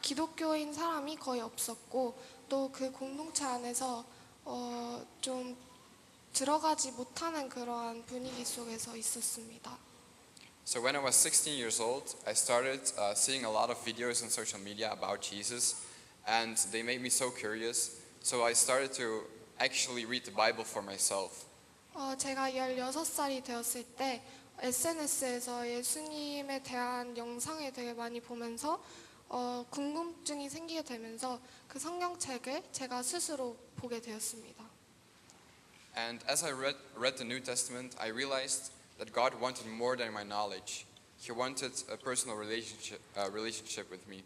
기독교인 사람이 거의 없었고 또 그 공동체 안에서 좀 들어가지 못하는 그러한 분위기 속에서 있었습니다. So when I was 16 years old, I started seeing a lot of videos on social media about Jesus, and they made me so curious. So I started to actually read the Bible for myself. 제가 16살이 되었을 때 SNS에서 예수님에 대한 영상을 되게 많이 보면서 궁금증이 생기게 되면서 그 성경책을 제가 스스로 보게 되었습니다. And as I read the New Testament, I realized that God wanted more than my knowledge. He wanted a personal relationship with me.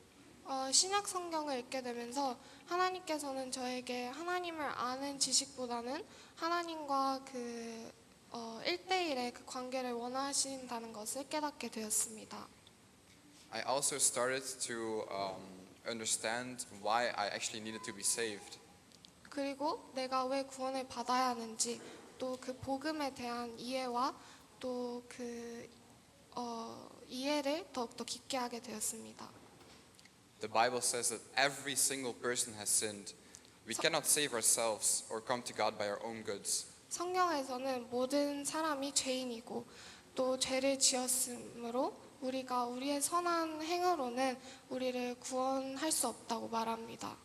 신약 성경을 읽게 되면서 하나님께서는 저에게 하나님을 아는 지식보다는 하나님과 그 1대1의 그 관계를 원하신다는 것을 깨닫게 되었습니다. I also started to understand why I actually needed to be saved. 그리고 내가 왜 구원을 받아야 하는지 또 그 복음에 대한 이해와 또 그 이해를 더욱더 깊게 하게 되었습니다. The Bible says that every single person has sinned. We cannot save ourselves or come to God by our own goods. 성경에서는 모든 사람이 죄인이고 또 죄를 지었으므로 우리가 우리의 선한 행위로는 우리를 구원할 수 없다고 말합니다.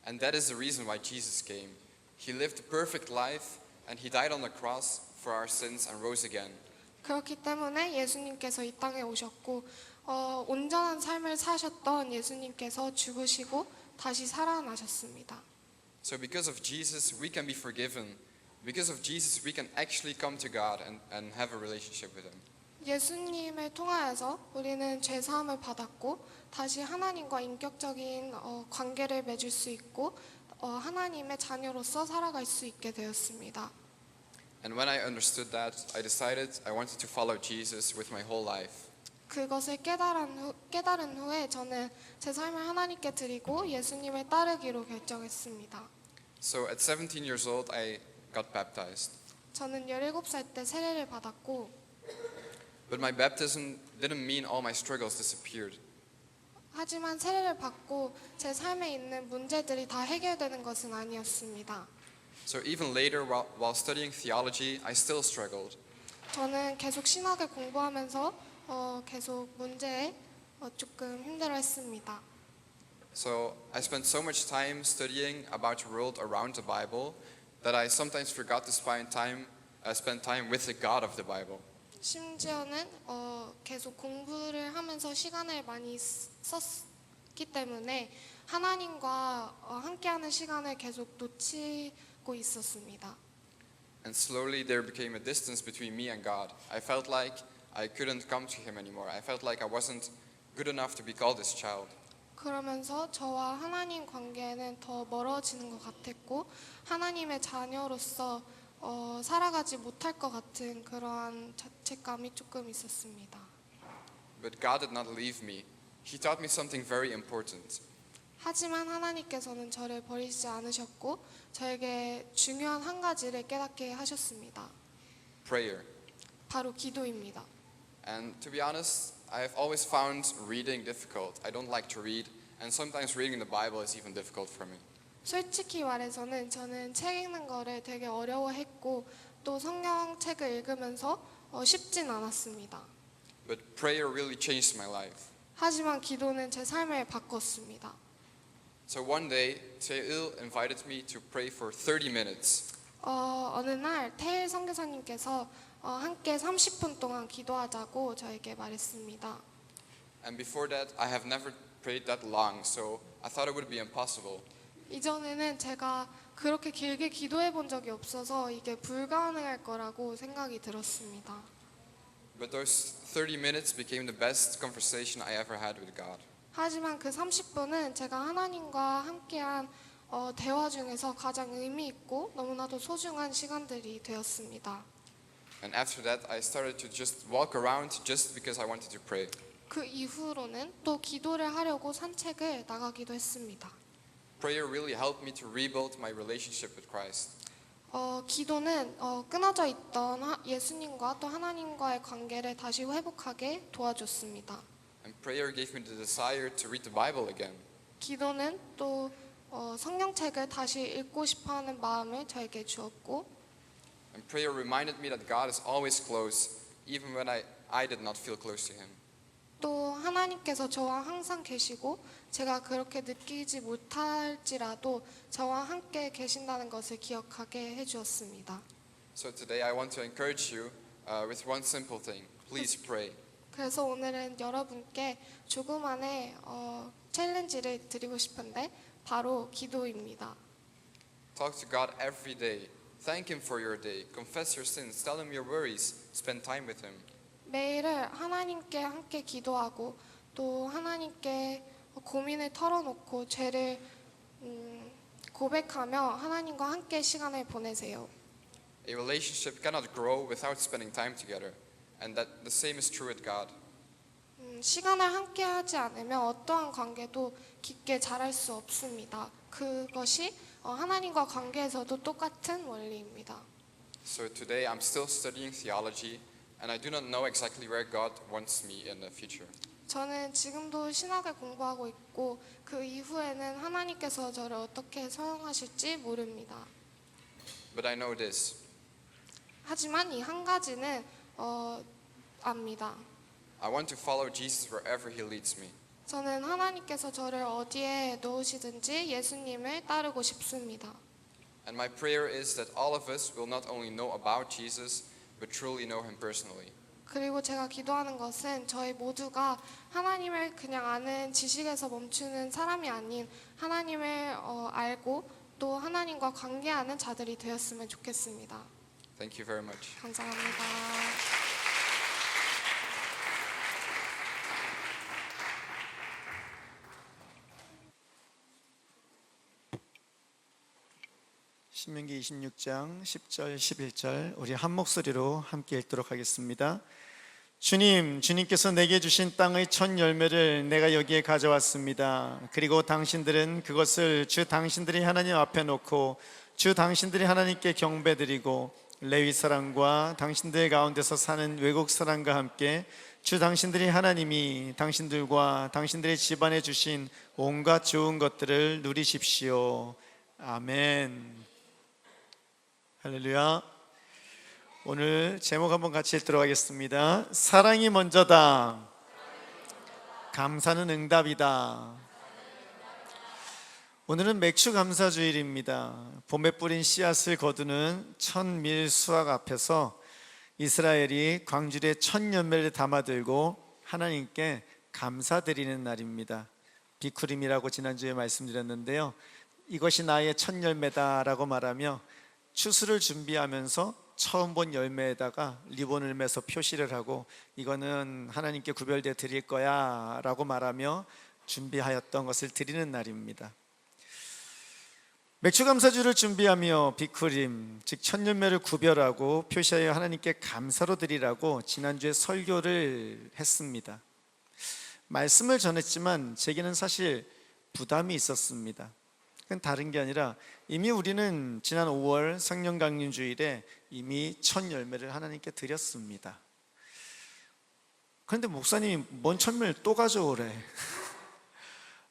And that is the reason why Jesus came. He lived a perfect life and he died on the cross for our sins and rose again. 그렇기 때문에 예수님께서 이 땅에 오셨고 온전한 삶을 사셨던 예수님께서 죽으시고 다시 살아나셨습니다. So because of Jesus, we can be forgiven. Because of Jesus, we can actually come to God and have a relationship with Him. 예수님을 통하여서 우리는 죄 사함을 받았고 다시 하나님과 인격적인 관계를 맺을 수 있고 하나님의 자녀로서 살아갈 수 있게 되었습니다. And when I understood that, I decided I wanted to follow Jesus with my whole life. 그것을 깨달은 후에 저는 제 삶을 하나님께 드리고 예수님을 따르기로 결정했습니다. So at 17 years old, I got baptized. 저는 17살 때 세례를 받았고 But my baptism didn't mean all my struggles disappeared. 하지만 세례를 받고 제 삶에 있는 문제들이 다 해결되는 것은 아니었습니다. So even later, while studying theology, I still struggled. 저는 계속 신학을 공부하면서 계속 문제에 조금 힘들어했습니다. So I spent so much time studying about the world around the Bible that I sometimes forgot to spend time with the God of the Bible. 심지어는 계속 공부를 하면서 시간을 많이 썼기 때문에 하나님과 함께하는 시간을 계속 놓치고 있었습니다. And slowly there became a distance between me and God. I felt like I couldn't come to Him anymore. I felt like I wasn't good enough to be called His child. 그러면서 저와 하나님 관계는 더 멀어지는 것 같았고 하나님의 자녀로서 살아가지 못할 것 같은 그러한 자책감이 조금 있었습니다. But God did not leave me. He taught me something very important. 하지만 하나님께서는 저를 버리지 않으셨고 저에게 중요한 한 가지를 깨닫게 하셨습니다. Prayer. 바로 기도입니다. And to be honest, I have always found reading difficult. I don't like to read, and sometimes reading the Bible is even difficult for me. 솔직히 말해서는 저는 책 읽는 거를 되게 어려워했고 또 성경책을 읽으면서 쉽진 않았습니다. But prayer really changed my life. 하지만 기도는 제 삶을 바꿨습니다. So one day, Teil invited me to pray for 30 minutes. 어느 날 태일 선교사님께서 함께 30분 동안 기도하자고 저에게 말했습니다. And before that, I have never prayed that long, so I thought it would be impossible. 이전에는 제가 그렇게 길게 기도해 본 적이 없어서 이게 불가능할 거라고 생각이 들었습니다. But those 30 minutes became the best conversation I ever had with God. 하지만 그 30분은 제가 하나님과 함께한 대화 중에서 가장 의미 있고 너무나도 소중한 시간들이 되었습니다. And after that, I started to just walk around just because I wanted to pray. 그 이후로는 또 기도를 하려고 산책을 나가기도 했습니다. Prayer really helped me to rebuild my relationship with Christ. 기도는 끊어져 있던 예수님과 또 하나님과의 관계를 다시 회복하게 도와줬습니다. And prayer gave me the desire to read the Bible again. 기도는 또 성경책을 다시 읽고 싶어하는 마음을 저에게 주었고, And prayer reminded me that God is always close, even when I did not feel close to Him. 또 하나님께서 저와 항상 계시고 제가 그렇게 느끼지 못할지라도 저와 함께 계신다는 것을 기억하게 해주었습니다. So today I want to encourage you with one simple thing. Please pray. 그래서 오늘은 여러분께 조그만의 챌린지를 드리고 싶은데 바로 기도입니다. Talk to God every day. Thank Him for your day. Confess your sins. Tell Him your worries. Spend time with Him. 매일을 하나님께 함께 기도하고 또 하나님께 고민을 털어놓고 죄를 고백하며 하나님과 함께 시간을 보내세요. A relationship cannot grow without spending time together. And that the same is true with God. 시간을 함께 하지 않으면 어떠한 관계도 깊게 자랄 수 없습니다. 그것이 하나님과 관계에서도 똑같은 원리입니다. So today I'm still studying theology and I do not know exactly where God wants me in the future. 저는 지금도 신학을 공부하고 있고 그 이후에는 하나님께서 저를 어떻게 사용하실지 모릅니다. But I know this. 하지만 이 한 가지는 압니다. I want to follow Jesus wherever He leads me. 저는 하나님께서 저를 어디에 놓으시든지 예수님을 따르고 싶습니다. And my prayer is that all of us will not only know about Jesus, but truly know Him personally. 그리고 제가 기도하는 것은 저희 모두가 하나님을 그냥 아는 지식에서 멈추는 사람이 아닌 하나님을 알고 또 하나님과 관계하는 자들이 되었으면 좋겠습니다. Thank you very much. 감사합니다. 신명기 26장 10절 11절 우리 한 목소리로 함께 읽도록 하겠습니다. 주님, 주님께서 내게 주신 땅의 첫 열매를 내가 여기에 가져왔습니다. 그리고 당신들은 그것을 주 당신들이 하나님 앞에 놓고 주 당신들이 하나님께 경배드리고 레위 사람과 당신들 가운데서 사는 외국 사람과 함께 주 당신들이 하나님이 당신들과 당신들의 집안에 주신 온갖 좋은 것들을 누리십시오. 아멘. 할렐루야. 오늘 제목 한번 같이 읽도록 하겠습니다. 사랑이 먼저다. 감사는 응답이다. 오늘은 맥주 감사 주일입니다. 봄에 뿌린 씨앗을 거두는 천밀 수확 앞에서 이스라엘이 광주리에 첫 열매를 담아들고 하나님께 감사드리는 날입니다. 비쿠림이라고 지난주에 말씀드렸는데요, 이것이 나의 첫 열매다라고 말하며 추수를 준비하면서 처음 본 열매에다가 리본을 매서 표시를 하고 이거는 하나님께 구별되어 드릴 거야 라고 말하며 준비하였던 것을 드리는 날입니다. 맥주감사주를 준비하며 비쿠림, 즉 첫 열매를 구별하고 표시하여 하나님께 감사로 드리라고 지난주에 설교를 했습니다. 말씀을 전했지만 제게는 사실 부담이 있었습니다. 그건 다른 게 아니라 이미 우리는 지난 5월 성령 강림 주일에 이미 첫 열매를 하나님께 드렸습니다. 그런데 목사님이 뭔 첫 열매를 또 가져오래.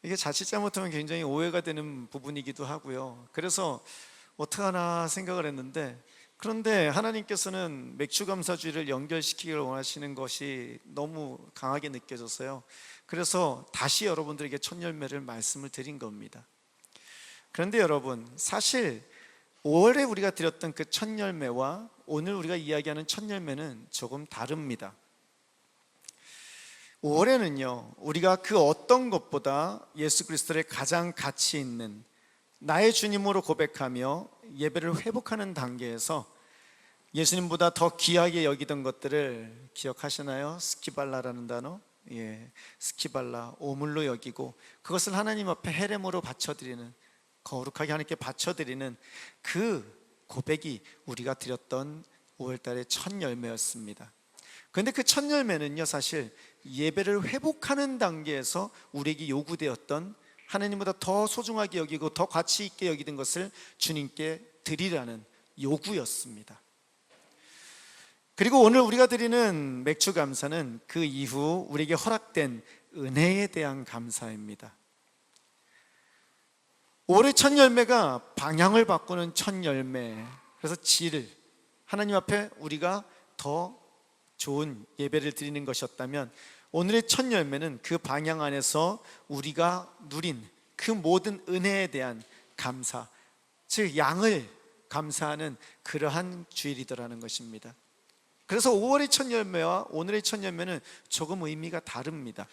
이게 자칫 잘못하면 굉장히 오해가 되는 부분이기도 하고요. 그래서 어떡하나 생각을 했는데, 그런데 하나님께서는 맥주감사주의를 연결시키기를 원하시는 것이 너무 강하게 느껴졌어요. 그래서 다시 여러분들에게 첫 열매를 말씀을 드린 겁니다. 그런데 여러분, 사실 5월에 우리가 드렸던 그 첫 열매와 오늘 우리가 이야기하는 첫 열매는 조금 다릅니다. 5월에는요, 우리가 그 어떤 것보다 예수 그리스도를 가장 가치 있는 나의 주님으로 고백하며 예배를 회복하는 단계에서 예수님보다 더 귀하게 여기던 것들을 기억하시나요? 스키발라라는 단어, 스키발라, 오물로 여기고 그것을 하나님 앞에 헤렘으로 바쳐드리는, 거룩하게 하나님께 바쳐드리는 그 고백이 우리가 드렸던 5월달의 첫 열매였습니다. 그런데 그 첫 열매는요, 사실 예배를 회복하는 단계에서 우리에게 요구되었던 하나님보다 더 소중하게 여기고 더 가치 있게 여기던 것을 주님께 드리라는 요구였습니다. 그리고 오늘 우리가 드리는 맥주 감사는 그 이후 우리에게 허락된 은혜에 대한 감사입니다. 올해 첫 열매가 방향을 바꾸는 첫 열매, 그래서 질, 하나님 앞에 우리가 더 좋은 예배를 드리는 것이었다면 오늘의 첫 열매는 그 방향 안에서 우리가 누린 그 모든 은혜에 대한 감사, 즉 양을 감사하는 그러한 주일이더라는 것입니다. 그래서 5월의 첫 열매와 오늘의 첫 열매는 조금 의미가 다릅니다.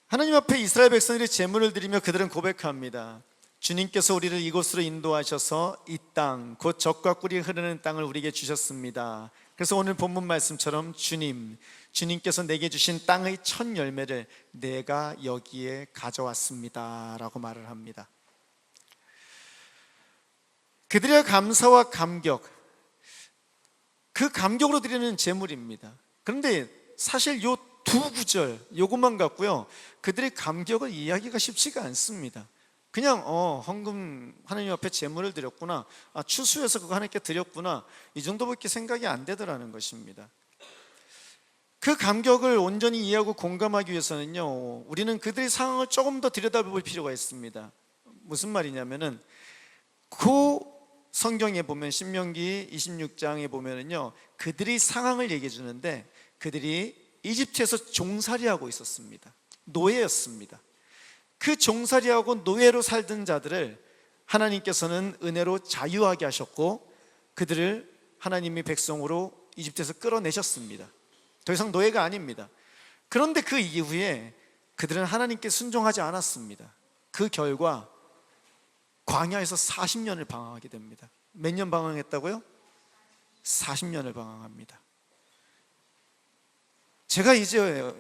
하나님 앞에 이스라엘 백성들이 제물을 드리며 그들은 고백합니다. 주님께서 우리를 이곳으로 인도하셔서 이 땅, 곧 젖과 꿀이 흐르는 땅을 우리에게 주셨습니다. 그래서 오늘 본문 말씀처럼 주님께서 내게 주신 땅의 첫 열매를 내가 여기에 가져왔습니다 라고 말을 합니다. 그들의 감사와 감격, 그 감격으로 드리는 제물입니다. 그런데 사실 요 두 구절 요것만 갖고요, 그들의 감격을 이해하기가 쉽지가 않습니다. 그냥 헌금 하나님 앞에 제물을 드렸구나, 추수해서 그거 하나님께 드렸구나, 이 정도밖에 생각이 안 되더라는 것입니다. 그 감격을 온전히 이해하고 공감하기 위해서는요, 우리는 그들의 상황을 조금 더 들여다볼 필요가 있습니다. 무슨 말이냐면은 그 성경에 보면 신명기 26장에 보면은요, 그들의 상황을 얘기해 주는데 그들이 이집트에서 종살이하고 있었습니다. 노예였습니다. 그 종살이하고 노예로 살던 자들을 하나님께서는 은혜로 자유하게 하셨고 그들을 하나님의 백성으로 이집트에서 끌어내셨습니다. 더 이상 노예가 아닙니다. 그런데 그 이후에 그들은 하나님께 순종하지 않았습니다. 그 결과 광야에서 40년을 방황하게 됩니다. 몇 년 방황했다고요? 40년을 방황합니다. 제가 이제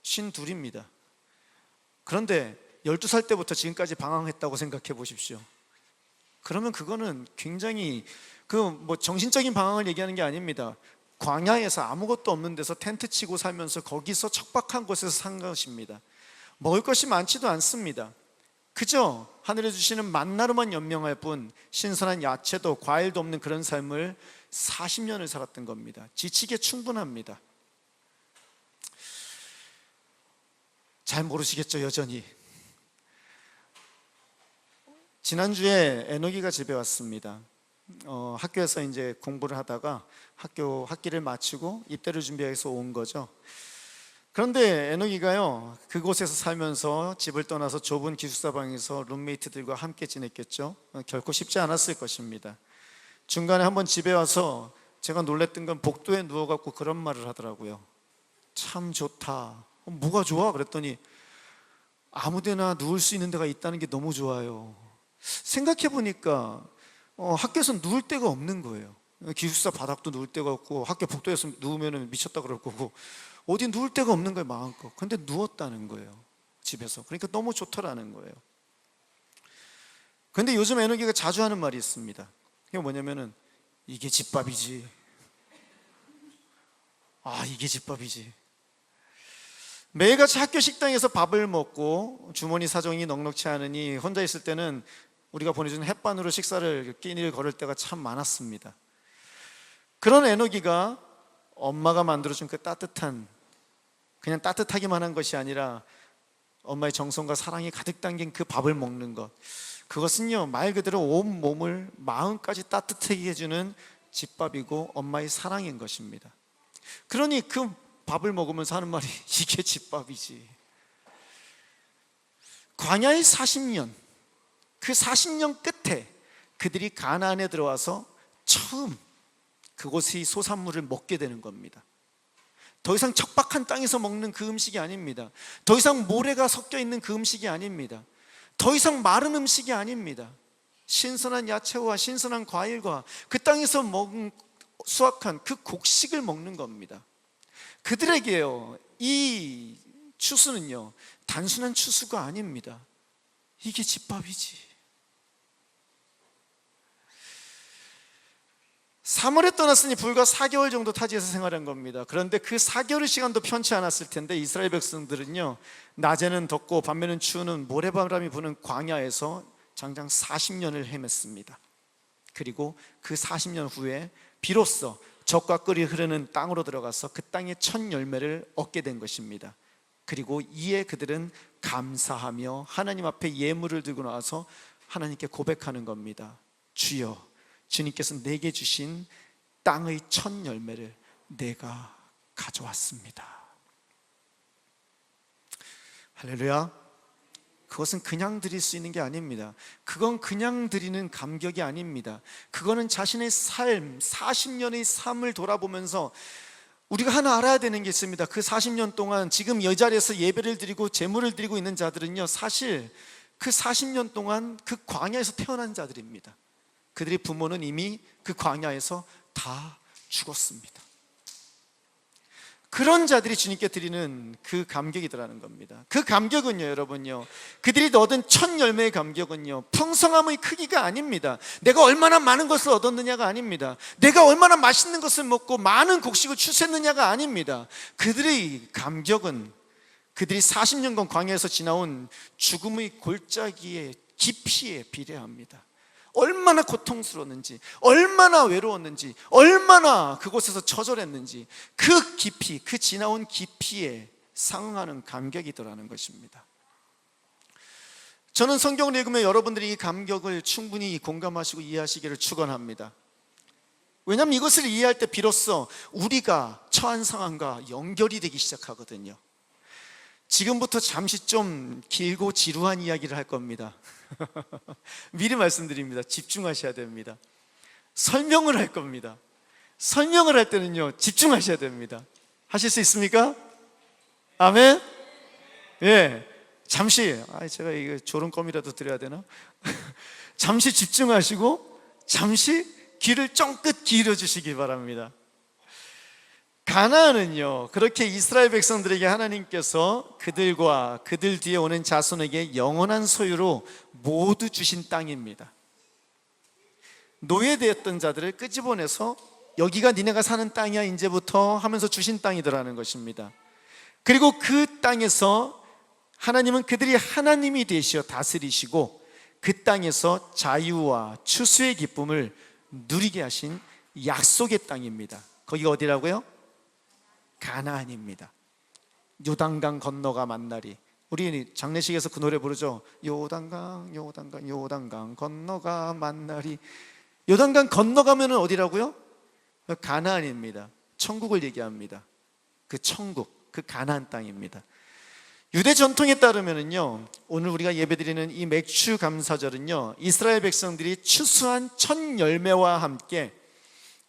52입니다. 그런데 12살 때부터 지금까지 방황했다고 생각해 보십시오. 그러면 그거는 굉장히 정신적인 방황을 얘기하는 게 아닙니다. 광야에서 아무것도 없는 데서 텐트 치고 살면서 거기서 척박한 곳에서 산 것입니다. 먹을 것이 많지도 않습니다. 그저 하늘에 주시는 만나로만 연명할 뿐 신선한 야채도 과일도 없는 그런 삶을 40년을 살았던 겁니다. 지치게 충분합니다. 잘 모르시겠죠, 여전히. 지난주에 에녹이가 집에 왔습니다. 학교에서 이제 공부를 하다가 학기를 마치고 입대를 준비해서 온 거죠. 그런데 에녹이가요, 그곳에서 살면서 집을 떠나서 좁은 기숙사방에서 룸메이트들과 함께 지냈겠죠. 결코 쉽지 않았을 것입니다. 중간에 한번 집에 와서 제가 놀랬던 건 복도에 누워갖고 그런 말을 하더라고요. 참 좋다. 뭐가 좋아? 그랬더니 아무데나 누울 수 있는 데가 있다는 게 너무 좋아요. 생각해 보니까 학교에서 누울 데가 없는 거예요. 기숙사 바닥도 누울 데가 없고 학교 복도에서 누우면 미쳤다 그럴 거고 어디 누울 데가 없는 거예요, 마음껏. 근데 누웠다는 거예요, 집에서. 그러니까 너무 좋더라는 거예요. 근데 요즘 에녹이가 자주 하는 말이 있습니다. 그게 뭐냐면은 이게 집밥이지. 이게 집밥이지. 매일같이 학교 식당에서 밥을 먹고 주머니 사정이 넉넉치 않으니 혼자 있을 때는 우리가 보내준 햇반으로 식사를 끼니를 걸을 때가 참 많았습니다. 그런 에녹이가 엄마가 만들어준 그 따뜻한, 그냥 따뜻하기만 한 것이 아니라 엄마의 정성과 사랑이 가득 담긴 그 밥을 먹는 것, 그것은요 말 그대로 온 몸을 마음까지 따뜻하게 해주는 집밥이고 엄마의 사랑인 것입니다. 그러니 그 밥을 먹으면서 하는 말이 이게 집밥이지. 광야의 40년, 그 40년 끝에 그들이 가나안에 들어와서 처음 그곳의 소산물을 먹게 되는 겁니다. 더 이상 척박한 땅에서 먹는 그 음식이 아닙니다. 더 이상 모래가 섞여 있는 그 음식이 아닙니다. 더 이상 마른 음식이 아닙니다. 신선한 야채와 신선한 과일과 그 땅에서 수확한 그 곡식을 먹는 겁니다. 그들에게요, 이 추수는요, 단순한 추수가 아닙니다. 이게 집밥이지. 3월에 떠났으니 불과 4개월 정도 타지에서 생활한 겁니다. 그런데 그 4개월의 시간도 편치 않았을 텐데 이스라엘 백성들은요, 낮에는 덥고 밤에는 추운 모래바람이 부는 광야에서 장장 40년을 헤맸습니다. 그리고 그 40년 후에 비로소 젖과 꿀이 흐르는 땅으로 들어가서 그 땅의 첫 열매를 얻게 된 것입니다. 그리고 이에 그들은 감사하며 하나님 앞에 예물을 들고 나와서 하나님께 고백하는 겁니다. 주여, 주님께서 내게 주신 땅의 첫 열매를 내가 가져왔습니다. 할렐루야. 그것은 그냥 드릴 수 있는 게 아닙니다. 그건 그냥 드리는 감격이 아닙니다. 그거는 자신의 삶, 40년의 삶을 돌아보면서 우리가 하나 알아야 되는 게 있습니다. 그 40년 동안 지금 이 자리에서 예배를 드리고 제물을 드리고 있는 자들은요, 사실 그 40년 동안 그 광야에서 태어난 자들입니다. 그들의 부모는 이미 그 광야에서 다 죽었습니다. 그런 자들이 주님께 드리는 그 감격이더라는 겁니다. 그 감격은요, 여러분요, 그들이 얻은 첫 열매의 감격은요, 풍성함의 크기가 아닙니다. 내가 얼마나 많은 것을 얻었느냐가 아닙니다. 내가 얼마나 맛있는 것을 먹고 많은 곡식을 추수했느냐가 아닙니다. 그들의 감격은 그들이 40년간 광야에서 지나온 죽음의 골짜기의 깊이에 비례합니다. 얼마나 고통스러웠는지, 얼마나 외로웠는지, 얼마나 그곳에서 처절했는지, 그 깊이, 그 지나온 깊이에 상응하는 감격이더라는 것입니다. 저는 성경을 읽으면 여러분들이 이 감격을 충분히 공감하시고 이해하시기를 축원합니다. 왜냐하면 이것을 이해할 때 비로소 우리가 처한 상황과 연결이 되기 시작하거든요. 지금부터 잠시 좀 길고 지루한 이야기를 할 겁니다. 미리 말씀드립니다. 집중하셔야 됩니다. 설명을 할 겁니다. 설명을 할 때는요, 집중하셔야 됩니다. 하실 수 있습니까? 아멘? 예. 잠시, 제가 이거 조롱껌이라도 드려야 되나? 잠시 집중하시고, 잠시 귀를 쫑긋 기울여 주시기 바랍니다. 가나안은요, 그렇게 이스라엘 백성들에게 하나님께서 그들과 그들 뒤에 오는 자손에게 영원한 소유로 모두 주신 땅입니다. 노예되었던 자들을 끄집어내서 여기가 니네가 사는 땅이야 이제부터 하면서 주신 땅이더라는 것입니다. 그리고 그 땅에서 하나님은 그들이 하나님이 되시어 다스리시고 그 땅에서 자유와 추수의 기쁨을 누리게 하신 약속의 땅입니다. 거기가 어디라고요? 가나안입니다. 요단강 건너가 만나리. 우리 장례식에서 그 노래 부르죠. 요단강 요단강 요단강 건너가 만나리. 요단강 건너가면 어디라고요? 가나안입니다. 천국을 얘기합니다. 그 천국, 그 가나안 땅입니다. 유대 전통에 따르면요, 오늘 우리가 예배드리는 이 맥주 감사절은요, 이스라엘 백성들이 추수한 첫 열매와 함께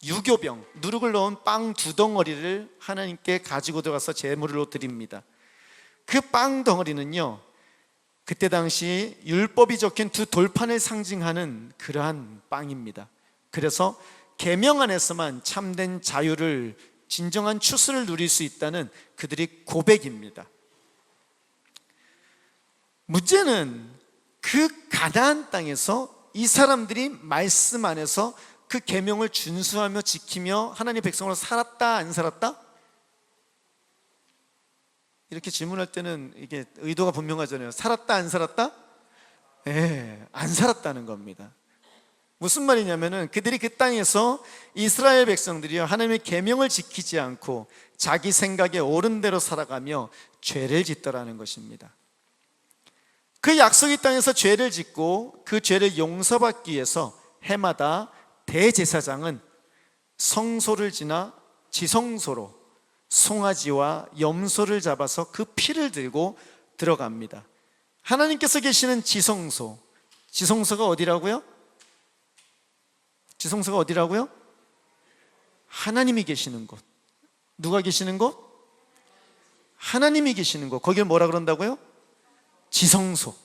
유교병, 누룩을 넣은 빵 2덩어리를 하나님께 가지고 들어가서 제물로 드립니다. 그 빵 덩어리는요, 그때 당시 율법이 적힌 2 돌판을 상징하는 그러한 빵입니다. 그래서 계명 안에서만 참된 자유를, 진정한 추수를 누릴 수 있다는 그들의 고백입니다. 문제는 그 가나안 땅에서 이 사람들이 말씀 안에서 그 계명을 준수하며 지키며 하나님의 백성으로 살았다, 안 살았다? 이렇게 질문할 때는 이게 의도가 분명하잖아요. 살았다, 안 살았다? 네, 안 살았다는 겁니다. 무슨 말이냐면은 그들이 그 땅에서 이스라엘 백성들이요, 하나님의 계명을 지키지 않고 자기 생각에 옳은 대로 살아가며 죄를 짓더라는 것입니다. 그 약속의 땅에서 죄를 짓고 그 죄를 용서받기 위해서 해마다 대제사장은 성소를 지나 지성소로 송아지와 염소를 잡아서 그 피를 들고 들어갑니다. 하나님께서 계시는 지성소, 지성소가 어디라고요? 지성소가 어디라고요? 하나님이 계시는 곳. 누가 계시는 곳? 하나님이 계시는 곳. 거기를 뭐라 그런다고요? 지성소.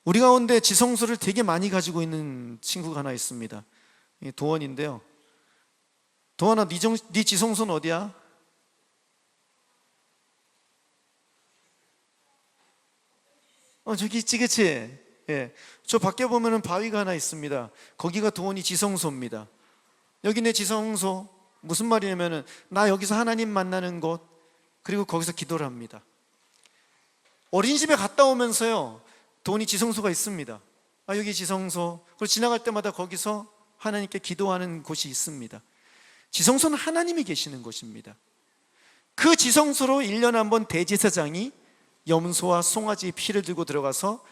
우리 가운데 지성소를 되게 많이 가지고 있는 친구가 하나 있습니다. 도원인데요. 도원아, 네 지성소는 어디야? 저기 있지, 그치? 예. 저 밖에 보면은 바위가 하나 있습니다. 거기가 도원이 지성소입니다. 여기 내 지성소. 무슨 말이냐면은 나 여기서 하나님 만나는 곳, 그리고 거기서 기도를 합니다. 어린이집에 갔다 오면서요, 도원이 지성소가 있습니다. 여기 지성소. 그리고 지나갈 때마다 거기서 하나님께 기도하는 곳이 있습니다. 지성소는 하나님이 계시는 곳입니다. 그 지성소로 1년에 한 번 대제사장이 염소와 송아지 피를 들고 들어가서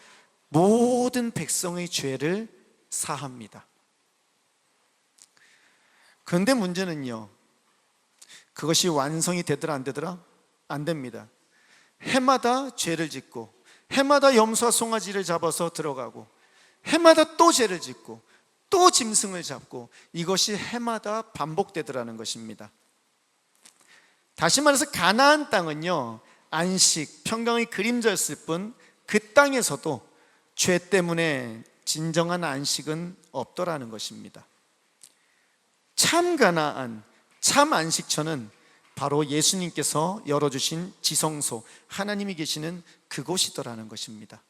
모든 백성의 죄를 사합니다. 그런데 문제는요, 그것이 완성이 되더라 안 되더라? 안 됩니다. 해마다 죄를 짓고, 해마다 염소와 송아지를 잡아서 들어가고, 해마다 또 죄를 짓고, 또 짐승을 잡고, 이것이 해마다 반복되더라는 것입니다. 다시 말해서 가나안 땅은요, 안식, 평강의 그림자였을 뿐 그 땅에서도 죄 때문에 진정한 안식은 없더라는 것입니다. 참 가나안, 참 안식처는 바로 예수님께서 열어주신 지성소, 하나님이 계시는 그곳이더라는 것입니다.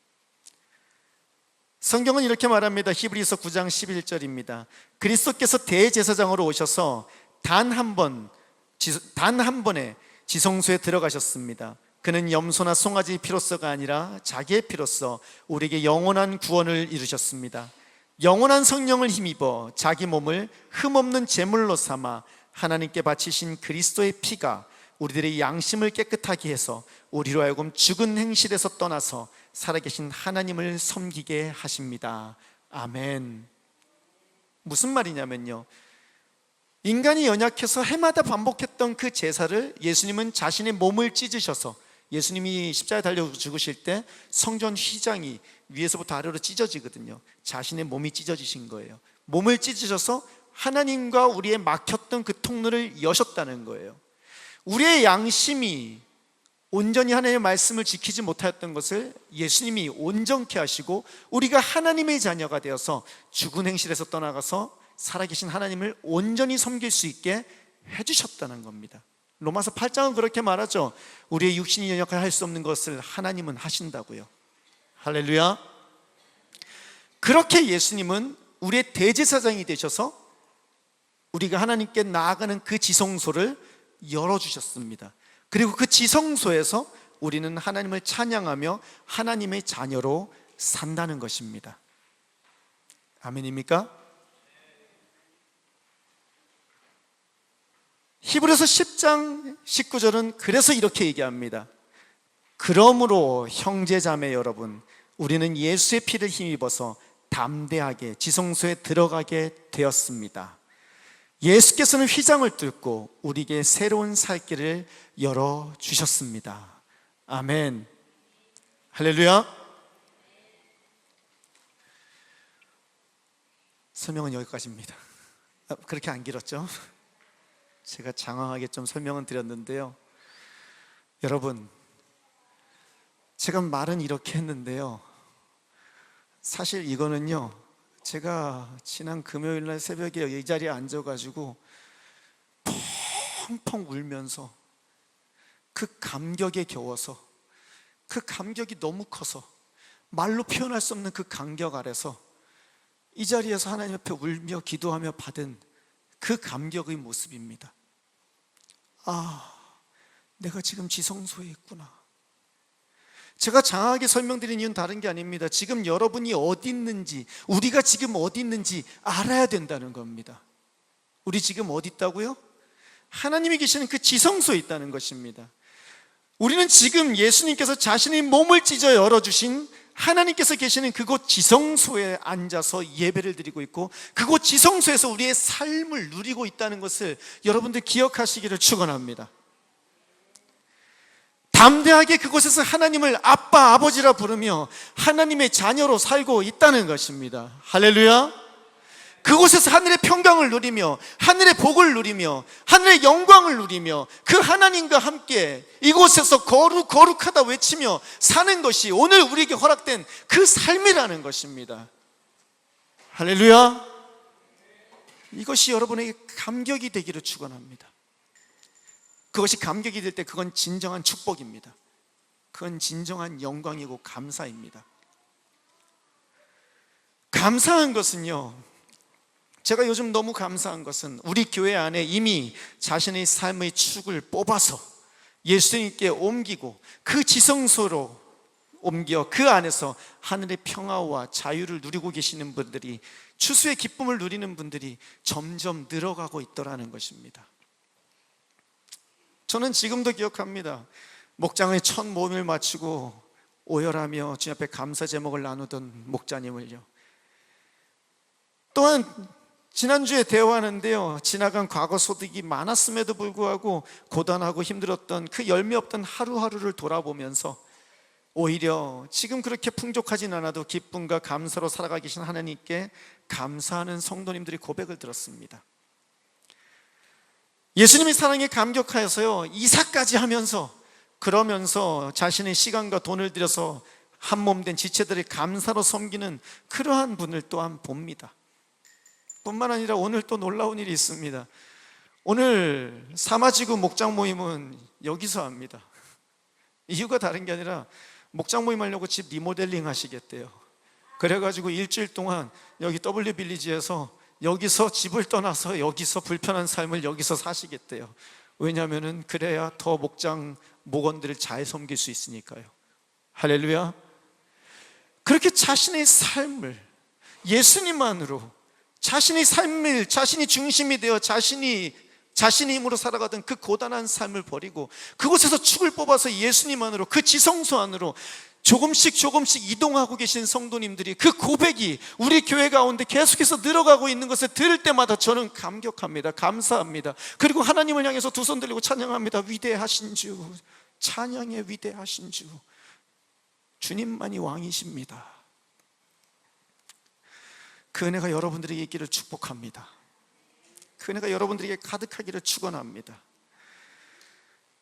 성경은 이렇게 말합니다. 히브리서 9장 11절입니다. 그리스도께서 대제사장으로 오셔서 단 한 번에 지성소에 들어가셨습니다. 그는 염소나 송아지 피로서가 아니라 자기의 피로서 우리에게 영원한 구원을 이루셨습니다. 영원한 성령을 힘입어 자기 몸을 흠없는 제물로 삼아 하나님께 바치신 그리스도의 피가 우리들의 양심을 깨끗하게 해서 우리로 하여금 죽은 행실에서 떠나서 살아계신 하나님을 섬기게 하십니다. 아멘. 무슨 말이냐면요, 인간이 연약해서 해마다 반복했던 그 제사를 예수님은 자신의 몸을 찢으셔서, 예수님이 십자가에 달려 죽으실 때 성전 휘장이 위에서부터 아래로 찢어지거든요. 자신의 몸이 찢어지신 거예요. 몸을 찢으셔서 하나님과 우리의 막혔던 그 통로를 여셨다는 거예요. 우리의 양심이 온전히 하나님의 말씀을 지키지 못하였던 것을 예수님이 온전케 하시고 우리가 하나님의 자녀가 되어서 죽은 행실에서 떠나가서 살아계신 하나님을 온전히 섬길 수 있게 해주셨다는 겁니다. 로마서 8장은 그렇게 말하죠. 우리의 육신이 연약하여 할 수 없는 것을 하나님은 하신다고요. 할렐루야. 그렇게 예수님은 우리의 대제사장이 되셔서 우리가 하나님께 나아가는 그 지성소를 열어주셨습니다. 그리고 그 지성소에서 우리는 하나님을 찬양하며 하나님의 자녀로 산다는 것입니다. 아멘입니까? 히브리서 10장 19절은 그래서 이렇게 얘기합니다. 그러므로 형제자매 여러분, 우리는 예수의 피를 힘입어서 담대하게 지성소에 들어가게 되었습니다. 예수께서는 휘장을 뚫고 우리에게 새로운 살 길을 열어주셨습니다. 아멘. 할렐루야. 설명은 여기까지입니다. 그렇게 안 길었죠? 제가 장황하게 좀 설명은 드렸는데요, 여러분, 제가 말은 이렇게 했는데요, 사실 이거는요, 제가 지난 금요일날 새벽에 이 자리에 앉아가지고 펑펑 울면서 그 감격에 겨워서, 그 감격이 너무 커서 말로 표현할 수 없는 그 감격 아래서 이 자리에서 하나님 앞에 울며 기도하며 받은 그 감격의 모습입니다. 내가 지금 지성소에 있구나. 제가 장하게 설명드린 이유는 다른 게 아닙니다. 지금 여러분이 어디 있는지, 우리가 지금 어디 있는지 알아야 된다는 겁니다. 우리 지금 어디 있다고요? 하나님이 계시는 그 지성소에 있다는 것입니다. 우리는 지금 예수님께서 자신의 몸을 찢어 열어주신 하나님께서 계시는 그곳 지성소에 앉아서 예배를 드리고 있고, 그곳 지성소에서 우리의 삶을 누리고 있다는 것을 여러분들 기억하시기를 축원합니다. 담대하게 그곳에서 하나님을 아빠, 아버지라 부르며 하나님의 자녀로 살고 있다는 것입니다. 할렐루야. 그곳에서 하늘의 평강을 누리며 하늘의 복을 누리며 하늘의 영광을 누리며 그 하나님과 함께 이곳에서 거룩하다 외치며 사는 것이 오늘 우리에게 허락된 그 삶이라는 것입니다. 할렐루야. 이것이 여러분에게 감격이 되기를 축원합니다. 그것이 감격이 될 때 그건 진정한 축복입니다. 그건 진정한 영광이고 감사입니다. 감사한 것은요, 제가 요즘 너무 감사한 것은 우리 교회 안에 이미 자신의 삶의 축을 뽑아서 예수님께 옮기고 그 지성소로 옮겨 그 안에서 하늘의 평화와 자유를 누리고 계시는 분들이, 추수의 기쁨을 누리는 분들이 점점 늘어가고 있더라는 것입니다. 저는 지금도 기억합니다. 목장의 첫 모임을 마치고 오열하며 주님 앞에 감사 제목을 나누던 목자님을요. 또한 지난주에 대화하는데요, 지나간 과거 소득이 많았음에도 불구하고 고단하고 힘들었던 그 열매 없던 하루하루를 돌아보면서 오히려 지금 그렇게 풍족하진 않아도 기쁨과 감사로 살아가 계신 하나님께 감사하는 성도님들이 고백을 들었습니다. 예수님의 사랑에 감격하여서요, 이사까지 하면서, 그러면서 자신의 시간과 돈을 들여서 한몸된 지체들의 감사로 섬기는 그러한 분을 또한 봅니다. 뿐만 아니라 오늘 또 놀라운 일이 있습니다. 오늘 사마지구 목장 모임은 여기서 합니다. 이유가 다른 게 아니라 목장 모임 하려고 집 리모델링 하시겠대요. 그래가지고 일주일 동안 여기 W빌리지에서 여기서 집을 떠나서 여기서 불편한 삶을 여기서 사시겠대요. 왜냐하면 그래야 더 목장 목원들을 잘 섬길 수 있으니까요. 할렐루야. 그렇게 자신의 삶을 예수님만으로, 자신의 삶을 자신이 중심이 되어 자신의 힘으로 살아가던 그 고단한 삶을 버리고 그곳에서 축을 뽑아서 예수님만으로, 그 지성소 안으로 조금씩 이동하고 계신 성도님들이, 그 고백이 우리 교회 가운데 계속해서 늘어가고 있는 것을 들을 때마다 저는 감격합니다. 감사합니다. 그리고 하나님을 향해서 두 손 들리고 찬양합니다. 위대하신 주, 찬양의 위대하신 주, 주님만이 왕이십니다. 그 은혜가 여러분들에게 있기를 축복합니다. 그 은혜가 여러분들에게 가득하기를 축원합니다.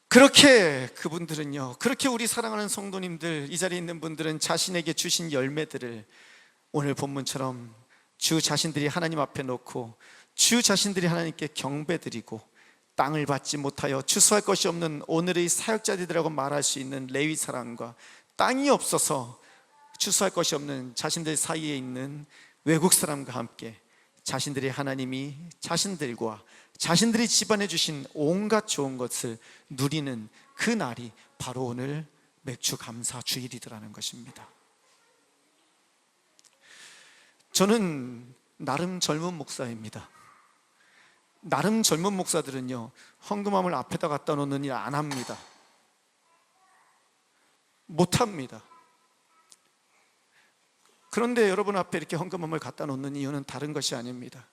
그렇게 그분들은요, 그렇게 우리 사랑하는 성도님들, 이 자리에 있는 분들은 자신에게 주신 열매들을 오늘 본문처럼 주 자신들이 하나님 앞에 놓고 주 자신들이 하나님께 경배드리고 땅을 받지 못하여 추수할 것이 없는 오늘의 사역자들이라고 말할 수 있는 레위 사람과 땅이 없어서 추수할 것이 없는 자신들 사이에 있는 외국 사람과 함께 자신들의 하나님이 자신들과 자신들이 집안에 주신 온갖 좋은 것을 누리는 그 날이 바로 오늘 맥주 감사 주일이더라는 것입니다. 저는 나름 젊은 목사입니다. 나름 젊은 목사들은요, 헌금함을 앞에다 갖다 놓는 일 안 합니다. 못 합니다. 그런데 여러분 앞에 이렇게 헌금함을 갖다 놓는 이유는 다른 것이 아닙니다.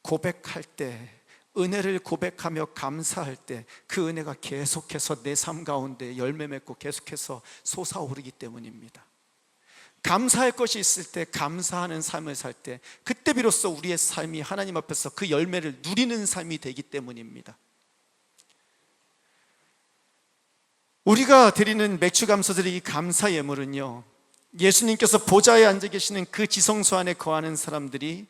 고백할 때, 은혜를 고백하며 감사할 때 그 은혜가 계속해서 내 삶 가운데 열매 맺고 계속해서 솟아오르기 때문입니다. 감사할 것이 있을 때, 감사하는 삶을 살 때, 그때 비로소 우리의 삶이 하나님 앞에서 그 열매를 누리는 삶이 되기 때문입니다. 우리가 드리는 맥주 감사드리기 감사 예물은요, 예수님께서 보좌에 앉아 계시는 그 지성소 안에 거하는 사람들이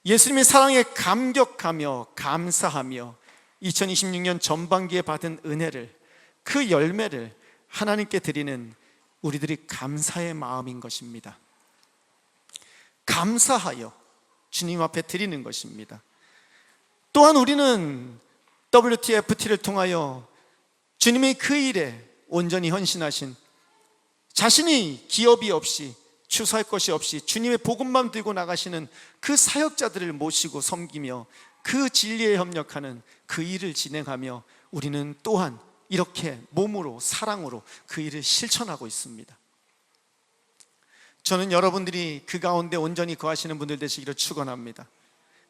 예수님의 사랑에 감격하며 감사하며 2026년 전반기에 받은 은혜를, 그 열매를 하나님께 드리는 우리들이 감사의 마음인 것입니다. 감사하여 주님 앞에 드리는 것입니다. 또한 우리는 WTFT를 통하여 주님의 그 일에 온전히 헌신하신, 자신이 기업이 없이 추수할 것이 없이 주님의 복음만 들고 나가시는 그 사역자들을 모시고 섬기며 그 진리에 협력하는 그 일을 진행하며 우리는 또한 이렇게 몸으로, 사랑으로 그 일을 실천하고 있습니다. 저는 여러분들이 그 가운데 온전히 거하시는 분들 되시기를 축원합니다.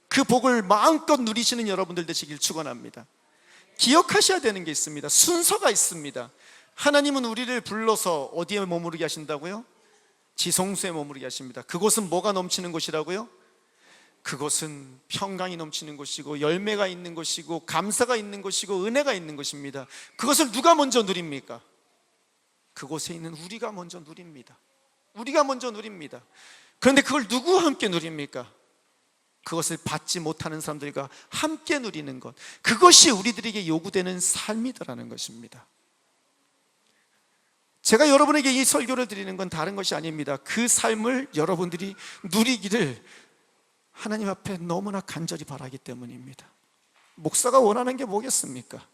그 복을 마음껏 누리시는 여러분들 되시기를 축원합니다. 기억하셔야 되는 게 있습니다. 순서가 있습니다. 하나님은 우리를 불러서 어디에 머무르게 하신다고요? 지성소에 머무르게 하십니다. 그곳은 뭐가 넘치는 곳이라고요? 그곳은 평강이 넘치는 곳이고 열매가 있는 곳이고 감사가 있는 곳이고 은혜가 있는 곳입니다. 그것을 누가 먼저 누립니까? 그곳에 있는 우리가 먼저 누립니다. 우리가 먼저 누립니다. 그런데 그걸 누구와 함께 누립니까? 그것을 받지 못하는 사람들과 함께 누리는 것, 그것이 우리들에게 요구되는 삶이다라는 것입니다. 제가 여러분에게 이 설교를 드리는 건 다른 것이 아닙니다. 그 삶을 여러분들이 누리기를 하나님 앞에 너무나 간절히 바라기 때문입니다. 목사가 원하는 게 뭐겠습니까?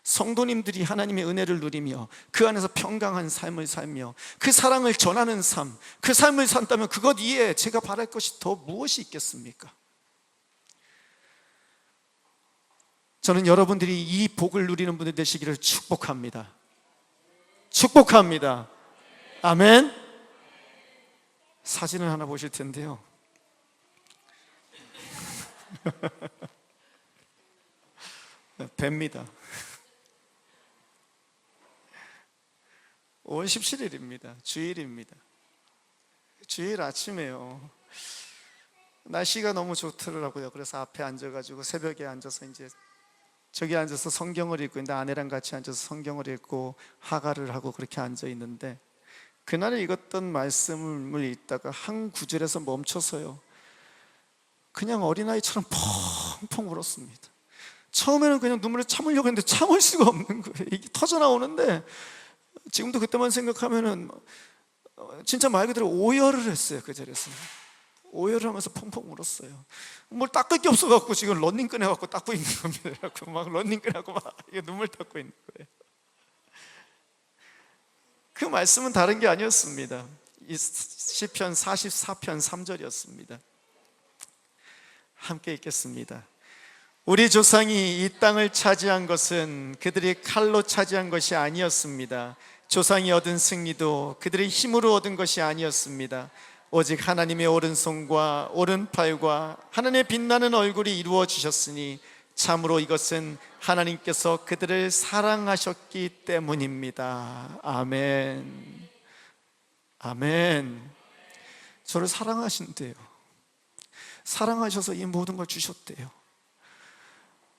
성도님들이 하나님의 은혜를 누리며 그 안에서 평강한 삶을 살며 그 사랑을 전하는 삶, 그 삶을 산다면 그것 이외에 제가 바랄 것이 더 무엇이 있겠습니까? 저는 여러분들이 이 복을 누리는 분들 되시기를 축복합니다. 축복합니다. 아멘. 사진을 하나 보실 텐데요. 뱀입니다. 5월 17일입니다. 주일입니다. 주일 아침에요. 날씨가 너무 좋더라고요. 그래서 앞에 앉아가지고 새벽에 앉아서 이제 저기 앉아서 성경을 읽고 있는데 아내랑 같이 앉아서 성경을 읽고 하가를 하고 그렇게 앉아 있는데 그날 읽었던 말씀을 읽다가 한 구절에서 멈춰서요. 그냥 어린아이처럼 펑펑 울었습니다. 처음에는 그냥 눈물을 참으려고 했는데 참을 수가 없는 거예요. 이게 터져 나오는데 지금도 그때만 생각하면은 진짜 말 그대로 오열을 했어요. 그 자리에서 오열을 하면서 펑펑 울었어요. 뭘 닦을 게 없어갖고 지금 런닝 꺼내갖고 닦고 있는 겁니다. 막 런닝 꺼내갖고 막 눈물 닦고 있는 거예요. 그 말씀은 다른 게 아니었습니다. 이 시편 44편 3절이었습니다. 함께 읽겠습니다. 우리 조상이 이 땅을 차지한 것은 그들이 칼로 차지한 것이 아니었습니다. 조상이 얻은 승리도 그들의 힘으로 얻은 것이 아니었습니다. 오직 하나님의 오른손과 오른팔과 하나님의 빛나는 얼굴이 이루어 주셨으니 참으로 이것은 하나님께서 그들을 사랑하셨기 때문입니다. 아멘. 아멘. 저를 사랑하신대요. 사랑하셔서 이 모든 걸 주셨대요.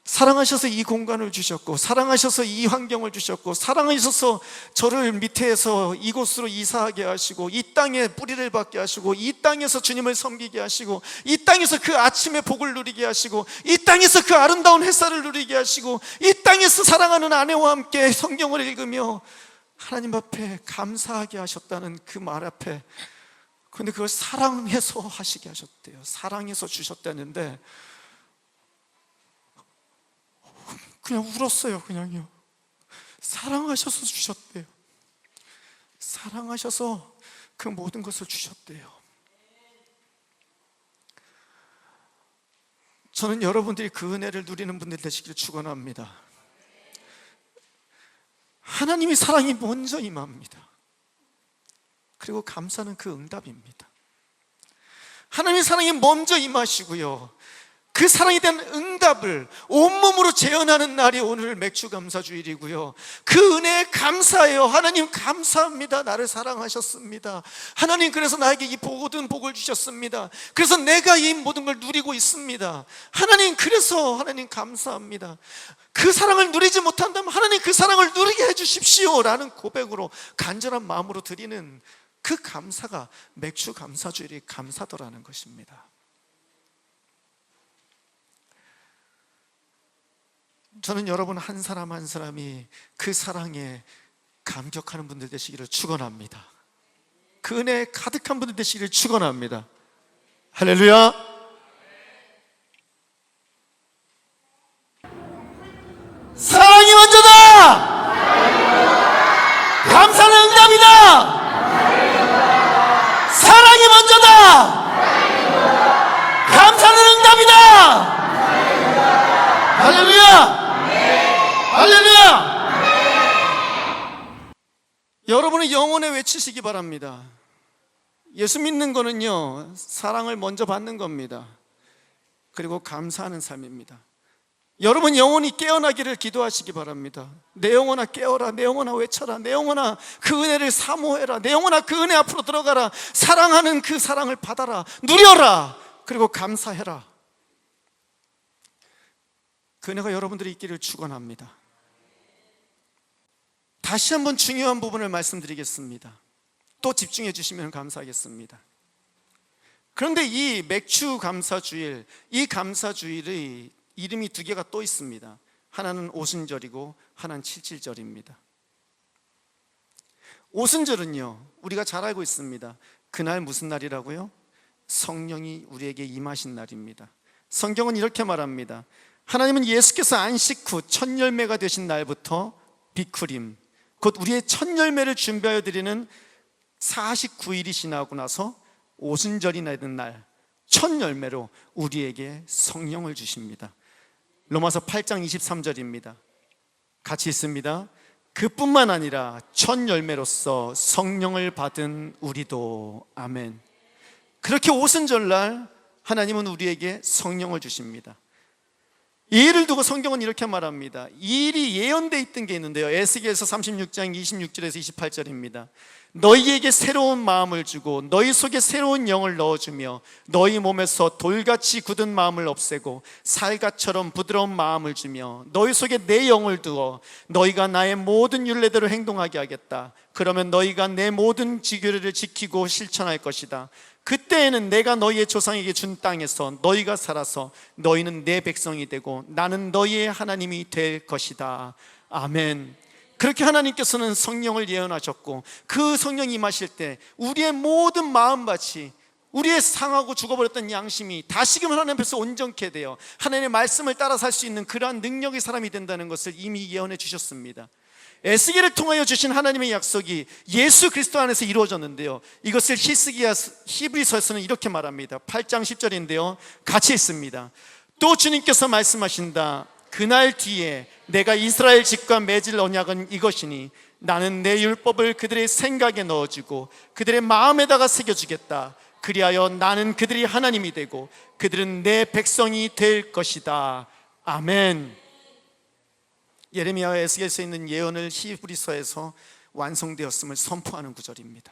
사랑하셔서 이 공간을 주셨고, 사랑하셔서 이 환경을 주셨고, 사랑하셔서 저를 밑에서 이곳으로 이사하게 하시고, 이 땅에 뿌리를 받게 하시고, 이 땅에서 주님을 섬기게 하시고, 이 땅에서 그 아침의 복을 누리게 하시고, 이 땅에서 그 아름다운 햇살을 누리게 하시고, 이 땅에서 사랑하는 아내와 함께 성경을 읽으며 하나님 앞에 감사하게 하셨다는 그 말 앞에, 근데 그걸 사랑해서 하시게 하셨대요. 사랑해서 주셨다는데 그냥 울었어요. 그냥요. 사랑하셔서 주셨대요. 사랑하셔서 그 모든 것을 주셨대요. 저는 여러분들이 그 은혜를 누리는 분들 되시기를 축원합니다. 하나님의 사랑이 먼저 임합니다. 그리고 감사는 그 응답입니다. 하나님의 사랑이 먼저 임하시고요, 그 사랑에 대한 응답을 온몸으로 재현하는 날이 오늘 맥주감사주일이고요, 그 은혜에 감사해요. 하나님 감사합니다. 나를 사랑하셨습니다. 하나님 그래서 나에게 이 모든 복을 주셨습니다. 그래서 내가 이 모든 걸 누리고 있습니다. 하나님 그래서 하나님 감사합니다. 그 사랑을 누리지 못한다면 하나님 그 사랑을 누리게 해주십시오 라는 고백으로 간절한 마음으로 드리는 그 감사가 맥주감사주일이 감사더라는 것입니다. 저는 여러분 한 사람 한 사람이 그 사랑에 감격하는 분들 되시기를 축원합니다. 그 은혜에 가득한 분들 되시기를 축원합니다. 할렐루야. 사랑이 먼저다. 감사는 응답이다. 사랑이 먼저다. 감사는 응답이다. 할렐루야. 할렐루야! 여러분의 영혼에 외치시기 바랍니다. 예수 믿는 거는요, 사랑을 먼저 받는 겁니다. 그리고 감사하는 삶입니다. 여러분 영혼이 깨어나기를 기도하시기 바랍니다. 내 영혼아 깨어라, 내 영혼아 외쳐라, 내 영혼아 그 은혜를 사모해라, 내 영혼아 그 은혜 앞으로 들어가라, 사랑하는 그 사랑을 받아라, 누려라. 그리고 감사해라. 그 은혜가 여러분들이 있기를 축원합니다. 다시 한번 중요한 부분을 말씀드리겠습니다. 또 집중해 주시면 감사하겠습니다. 그런데 이 맥주 감사주일, 이 감사주일의 이름이 두 개가 또 있습니다. 하나는 오순절이고 하나는 칠칠절입니다. 오순절은요, 우리가 잘 알고 있습니다. 그날 무슨 날이라고요? 성령이 우리에게 임하신 날입니다. 성경은 이렇게 말합니다. 하나님은 예수께서 안식 후 첫 열매가 되신 날부터 비쿠림, 곧 우리의 첫 열매를 준비하여 드리는 49일이 지나고 나서 오순절이 되는 날 첫 열매로 우리에게 성령을 주십니다. 로마서 8장 23절입니다. 같이 있습니다. 그뿐만 아니라 첫 열매로서 성령을 받은 우리도. 아멘. 그렇게 오순절날 하나님은 우리에게 성령을 주십니다. 이 일을 두고 성경은 이렇게 말합니다. 이 일이 예언되어 있던 게 있는데요, 에스겔서 36장 26절에서 28절입니다. 너희에게 새로운 마음을 주고 너희 속에 새로운 영을 넣어주며 너희 몸에서 돌같이 굳은 마음을 없애고 살갗처럼 부드러운 마음을 주며 너희 속에 내 영을 두어 너희가 나의 모든 율례대로 행동하게 하겠다. 그러면 너희가 내 모든 규례를 지키고 실천할 것이다. 그때에는 내가 너희의 조상에게 준 땅에서 너희가 살아서 너희는 내 백성이 되고 나는 너희의 하나님이 될 것이다. 아멘. 그렇게 하나님께서는 성령을 예언하셨고, 그 성령이 임하실 때 우리의 모든 마음밭이, 우리의 상하고 죽어버렸던 양심이 다시금 하나님 앞에서 온전케 되어 하나님의 말씀을 따라 살 수 있는 그러한 능력의 사람이 된다는 것을 이미 예언해 주셨습니다. 에스겔을 통하여 주신 하나님의 약속이 예수 그리스도 안에서 이루어졌는데요, 이것을 히브리서에서는 이렇게 말합니다. 8장 10절인데요, 같이 있습니다. 또 주님께서 말씀하신다. 그날 뒤에 내가 이스라엘 집과 맺을 언약은 이것이니 나는 내 율법을 그들의 생각에 넣어주고 그들의 마음에다가 새겨주겠다. 그리하여 나는 그들이 하나님이 되고 그들은 내 백성이 될 것이다. 아멘. 예레미야와 에스겔서에 있는 예언을 히브리서에서 완성되었음을 선포하는 구절입니다.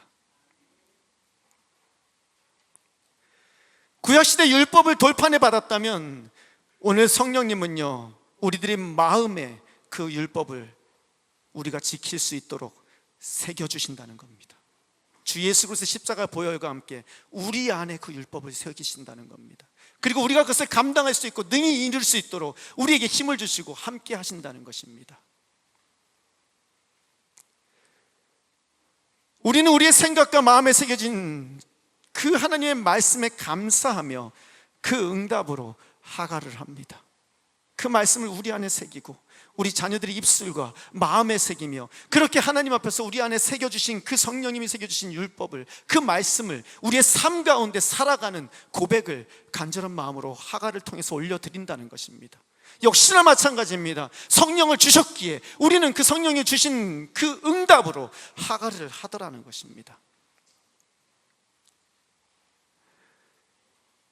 구약시대 율법을 돌판에 받았다면 오늘 성령님은요, 우리들의 마음에 그 율법을 우리가 지킬 수 있도록 새겨주신다는 겁니다. 주 예수 그리스도의 십자가 보혈과 함께 우리 안에 그 율법을 새기신다는 겁니다. 그리고 우리가 그것을 감당할 수 있고 능히 이룰 수 있도록 우리에게 힘을 주시고 함께 하신다는 것입니다. 우리는 우리의 생각과 마음에 새겨진 그 하나님의 말씀에 감사하며 그 응답으로 하가를 합니다. 그 말씀을 우리 안에 새기고 우리 자녀들의 입술과 마음에 새기며, 그렇게 하나님 앞에서 우리 안에 새겨주신 그 성령님이 새겨주신 율법을, 그 말씀을 우리의 삶 가운데 살아가는 고백을 간절한 마음으로 하가를 통해서 올려드린다는 것입니다. 역시나 마찬가지입니다. 성령을 주셨기에 우리는 그 성령이 주신 그 응답으로 하가를 하더라는 것입니다.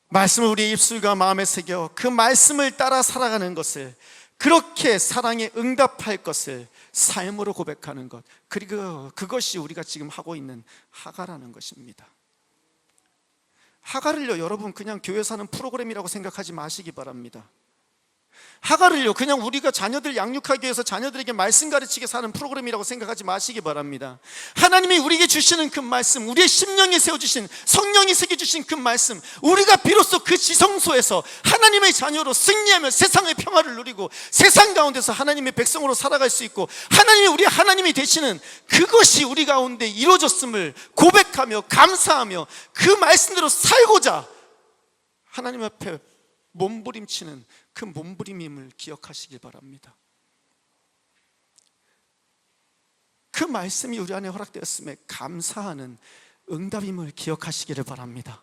말씀을 우리의 입술과 마음에 새겨 그 말씀을 따라 살아가는 것을, 그렇게 사랑에 응답할 것을 삶으로 고백하는 것, 그리고 그것이 우리가 지금 하고 있는 하가라는 것입니다. 하가를요, 여러분 그냥 교회에서 하는 프로그램이라고 생각하지 마시기 바랍니다. 하가를요, 그냥 우리가 자녀들 양육하기 위해서 자녀들에게 말씀 가르치게 사는 프로그램이라고 생각하지 마시기 바랍니다. 하나님이 우리에게 주시는 그 말씀, 우리의 심령에 세워주신 성령이 새겨주신 그 말씀, 우리가 비로소 그 지성소에서 하나님의 자녀로 승리하며 세상의 평화를 누리고 세상 가운데서 하나님의 백성으로 살아갈 수 있고 하나님이 우리 하나님이 되시는 그것이 우리 가운데 이루어졌음을 고백하며 감사하며 그 말씀대로 살고자 하나님 앞에 몸부림치는 그 몸부림임을 기억하시길 바랍니다. 그 말씀이 우리 안에 허락되었음에 감사하는 응답임을 기억하시기를 바랍니다.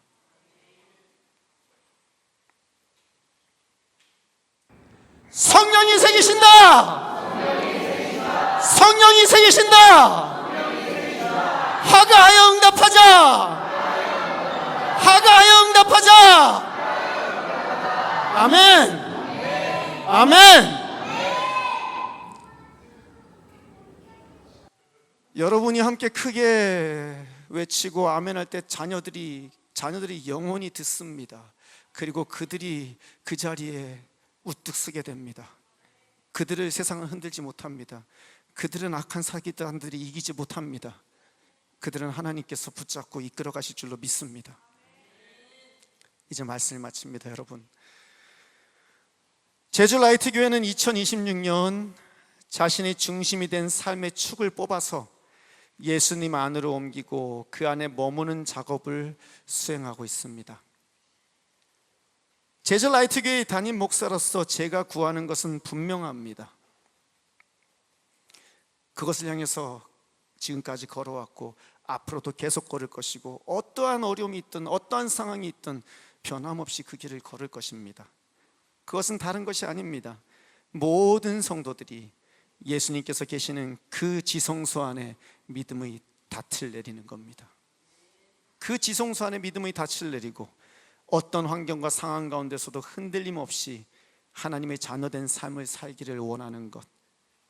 성령이 새기신다! 성령이 새기신다! 하가하여 응답하자! 하가하여 응답하자! 아멘! 아멘! 여러분이 함께 크게 외치고 아멘 할 때 자녀들이 영원히 듣습니다. 그리고 그들이 그 자리에 우뚝 서게 됩니다. 그들을 세상은 흔들지 못합니다. 그들은 악한 사기단들이 이기지 못합니다. 그들은 하나님께서 붙잡고 이끌어 가실 줄로 믿습니다. 이제 말씀을 마칩니다. 여러분, 제주 라이트 교회는 2026년 자신의 중심이 된 삶의 축을 뽑아서 예수님 안으로 옮기고 그 안에 머무는 작업을 수행하고 있습니다. 제주 라이트 교회 담임 목사로서 제가 구하는 것은 분명합니다. 그것을 향해서 지금까지 걸어왔고 앞으로도 계속 걸을 것이고, 어떠한 어려움이 있든 어떠한 상황이 있든 변함없이 그 길을 걸을 것입니다. 그것은 다른 것이 아닙니다. 모든 성도들이 예수님께서 계시는 그 지성소 안에 믿음의 닻을 내리는 겁니다. 그 지성소 안에 믿음의 닻을 내리고 어떤 환경과 상황 가운데서도 흔들림 없이 하나님의 자녀된 삶을 살기를 원하는 것,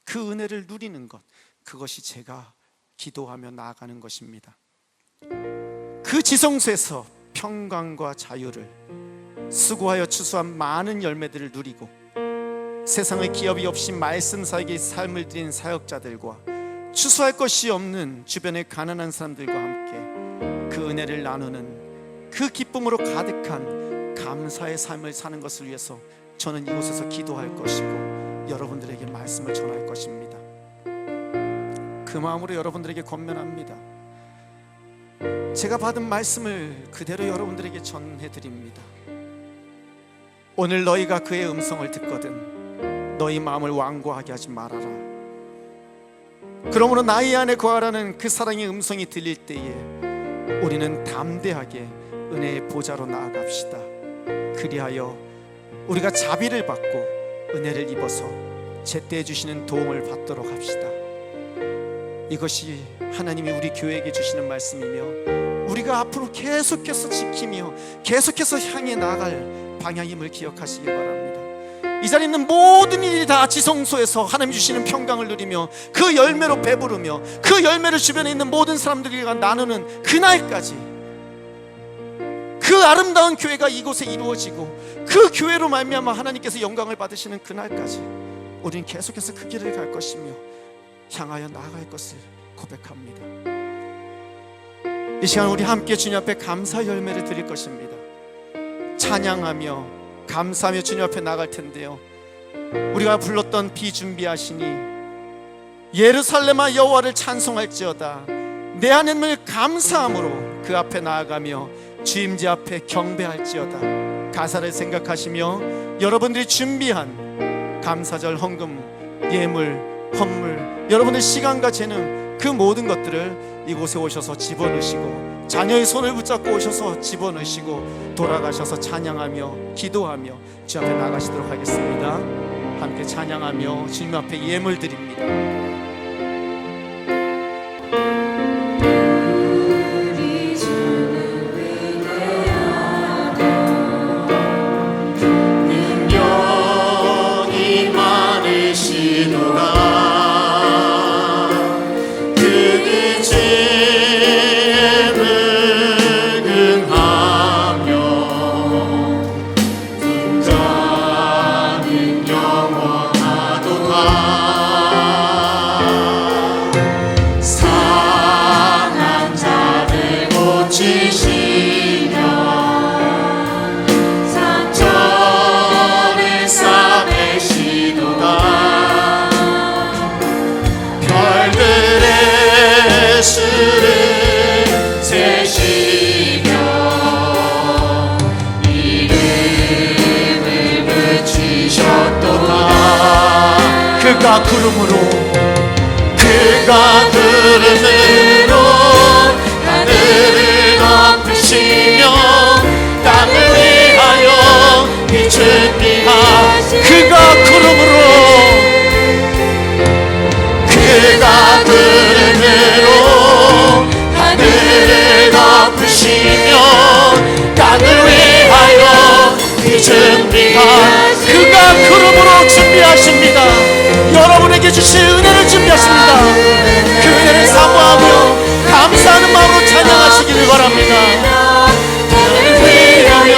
그 은혜를 누리는 것, 그것이 제가 기도하며 나아가는 것입니다. 그 지성소에서 평강과 자유를, 수고하여 추수한 많은 열매들을 누리고 세상의 기업이 없이 말씀 사역의 삶을 드린 사역자들과 추수할 것이 없는 주변의 가난한 사람들과 함께 그 은혜를 나누는 그 기쁨으로 가득한 감사의 삶을 사는 것을 위해서 저는 이곳에서 기도할 것이고 여러분들에게 말씀을 전할 것입니다. 그 마음으로 여러분들에게 권면합니다. 제가 받은 말씀을 그대로 여러분들에게 전해드립니다. 오늘 너희가 그의 음성을 듣거든 너희 마음을 완고하게 하지 말아라. 그러므로 나의 안에 거하라는 그 사랑의 음성이 들릴 때에 우리는 담대하게 은혜의 보좌로 나아갑시다. 그리하여 우리가 자비를 받고 은혜를 입어서 제때 주시는 도움을 받도록 합시다. 이것이 하나님이 우리 교회에게 주시는 말씀이며 우리가 앞으로 계속해서 지키며 계속해서 향해 나아갈 방향임을 기억하시기 바랍니다. 이 자리에 있는 모든 일이 다 지성소에서 하나님 주시는 평강을 누리며 그 열매로 배부르며 그 열매를 주변에 있는 모든 사람들과 나누는 그날까지, 그 아름다운 교회가 이곳에 이루어지고 그 교회로 말미암아 하나님께서 영광을 받으시는 그날까지 우리는 계속해서 그 길을 갈 것이며 향하여 나아갈 것을 고백합니다. 이 시간 우리 함께 주님 앞에 감사 열매를 드릴 것입니다. 찬양하며 감사하며 주님 앞에 나갈 텐데요, 우리가 불렀던 비준비하시니 예루살렘아 여호와를 찬송할지어다 내 하나님을 감사함으로 그 앞에 나아가며 주임제 앞에 경배할지어다. 가사를 생각하시며 여러분들이 준비한 감사절 헌금, 예물, 헌물, 여러분의 시간과 재능, 그 모든 것들을 이곳에 오셔서 집어넣으시고 자녀의 손을 붙잡고 오셔서 집어넣으시고 돌아가셔서 찬양하며 기도하며 주 앞에 나가시도록 하겠습니다. 함께 찬양하며 주님 앞에 예물 드립니다. 능력이 많으시도다. 그가 구름으로 하늘을 덮으시며 땅을 위하여 비준비하시. 그가 구름으로 하늘을 덮으시며 땅을 위하여 비준비하시. 그가 구름으로 준비하십니다. 여러분에게 주실 은혜를 준비하십니다. 그 은혜를 사모하며 감사하는 마음으로 찬양하시기를 바랍니다. 나를 위하여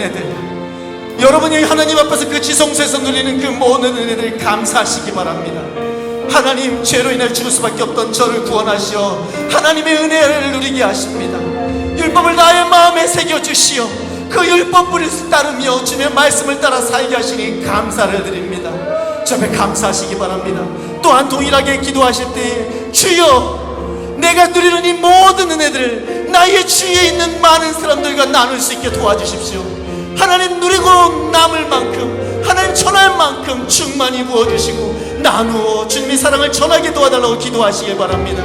은혜들, 여러분이 하나님 앞에서 그 지성소에서 누리는 그 모든 은혜들 감사하시기 바랍니다. 하나님, 죄로 인해 죽을 수밖에 없던 저를 구원하시어 하나님의 은혜를 누리게 하십니다. 율법을 나의 마음에 새겨주시어 그 율법을 따르며 주님의 말씀을 따라 살게 하시니 감사를 드립니다. 주 앞에 감사하시기 바랍니다. 또한 동일하게 기도하실 때, 주여, 내가 누리는 이 모든 은혜들을 나의 주위에 있는 많은 사람들과 나눌 수 있게 도와주십시오. 하나님, 누리고 남을 만큼, 하나님 전할 만큼 충만히 부어주시고 나누어 주님의 사랑을 전하게 도와달라고 기도하시길 바랍니다.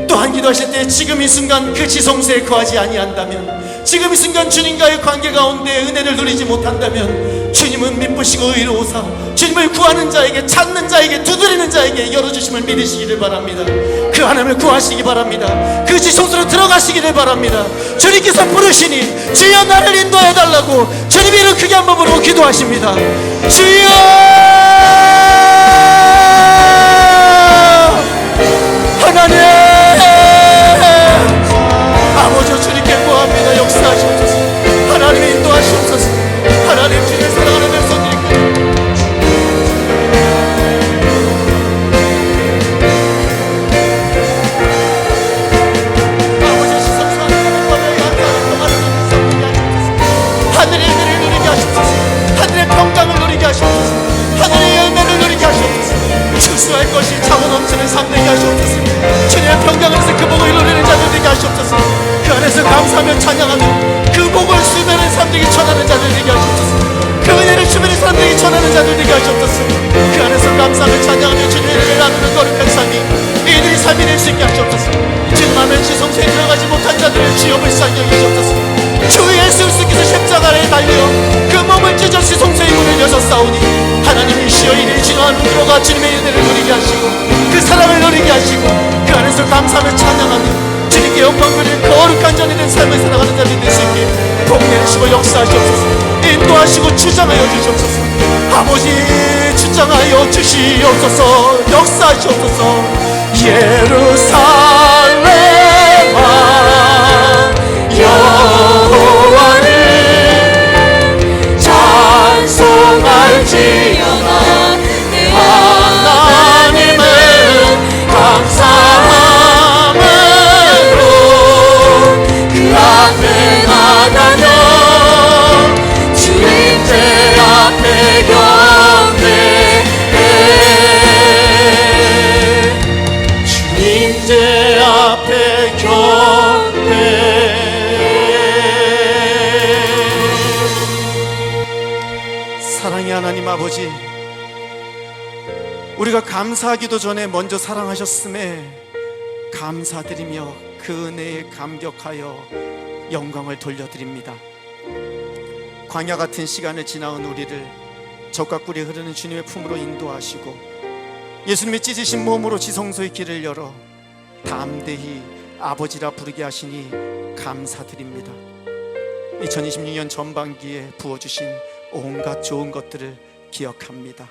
또한 기도하실 때, 지금 이 순간 그 지성소에 거하지 아니한다면, 지금 이 순간 주님과의 관계 가운데 은혜를 누리지 못한다면, 주님은 미쁘시고 의로우사 주님을 구하는 자에게, 찾는 자에게, 두드리는 자에게 열어주심을 믿으시기를 바랍니다. 그 하나님을 구하시기 바랍니다. 그 지성소로 들어가시기를 바랍니다. 주님께서 부르시니 주여 나를 인도해 달라고 주님이 이를 크게 한번 부르고 기도하십니다. 주여, 하나님, 아버지, 주님께 구합니다. 역사하시옵소서. 하나님 인도하시옵소서. 하나님, 주님의 사랑하는 백성들이 아버지, 지성소한 하나님과의 약속을 평안을 누리게 하시옵소서. 하늘의 은혜를 누리게 하시옵소서. 하늘의 평강을 누리게 하시옵소서. 하늘의 열매를 누리게 하시옵소서. 추수할 것이 차고 넘치는 삶 되게 하시옵소서. 주님의 평강에서 그 복을 누리는 자들 되게 하시옵소서. 그 안에서 감사하며 찬양하며 그 복을 수면의 사람들에게 전하는 자들 되게 하시옵소서. 그 은혜를 주변의 사람들에게 전하는 자들 되게 하시옵소서. 그 안에서 감사하며 찬양하며 주님의 은혜를 나누는 거룩한 삶이 이들이 삶이 될 수 있게 하시옵소서. 주님 앞에 지성소에 들어가지 못한 자들을 주여 불쌍히 여기시옵소서. 주 예수 그리스도께서 십자가에 달려 그 몸을 찢어 지성소의 문을 여셨사오니 하나님이시여 이들이 진화하는 들어가 주님의 은혜를 누리게 하시고 그 사랑을 누리게 하시고 그 안에서 감사하며 찬양하며 주님께 영광 돌리는 거룩한 전이 된 삶을 살아가는 자들이 될 수 있게 복 내리시고 역사하시옵소서. 인도하시고 주장하여 주시옵소서. 아버지, 주장하여 주시옵소서. 역사하시옵소서. 예루살렘아, 여호와를 찬송할지어다. 하나님은 감사함으로 그 앞에 나가며 주님의 앞에 경배해. 주님의 앞에 경배해. 사랑의 하나님 아버지, 우리가 감사하기도 전에 먼저 사랑하셨음에 감사드리며 그 은혜에 감격하여 영광을 돌려드립니다. 광야 같은 시간을 지나온 우리를 적과 꿀이 흐르는 주님의 품으로 인도하시고 예수님의 찢으신 몸으로 지성소의 길을 열어 담대히 아버지라 부르게 하시니 감사드립니다. 2026년 전반기에 부어주신 온갖 좋은 것들을 기억합니다.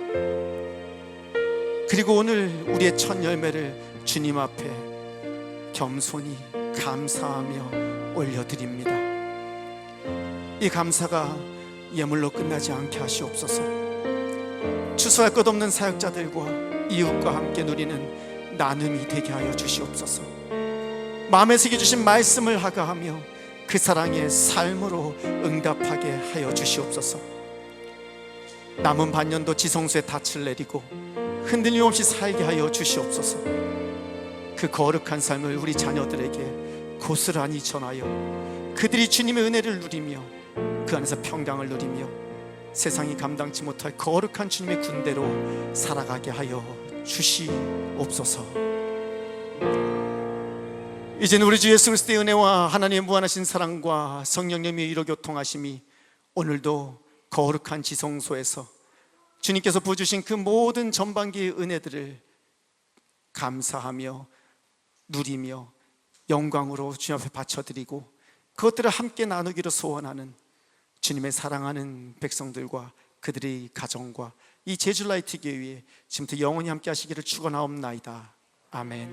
그리고 오늘 우리의 첫 열매를 주님 앞에 겸손히 감사하며 올려드립니다. 이 감사가 예물로 끝나지 않게 하시옵소서. 추수할 것 없는 사역자들과 이웃과 함께 누리는 나눔이 되게 하여 주시옵소서. 마음에 새겨주신 말씀을 하가하며 그 사랑의 삶으로 응답하게 하여 주시옵소서. 남은 반년도 지성소에 닻을 내리고 흔들림 없이 살게 하여 주시옵소서. 그 거룩한 삶을 우리 자녀들에게 고스란히 전하여 그들이 주님의 은혜를 누리며 그 안에서 평강을 누리며 세상이 감당치 못할 거룩한 주님의 군대로 살아가게 하여 주시옵소서. 이제는 우리 주 예수 그리스도의 은혜와 하나님의 무한하신 사랑과 성령님의 위로 교통하심이 오늘도 거룩한 지성소에서 주님께서 부어주신 그 모든 전반기의 은혜들을 감사하며 누리며 영광으로 주님 앞에 바쳐드리고 그것들을 함께 나누기로 소원하는 주님의 사랑하는 백성들과 그들의 가정과 이 제주라이트 교회에 지금부터 영원히 함께 하시기를 축원하옵나이다. 아멘.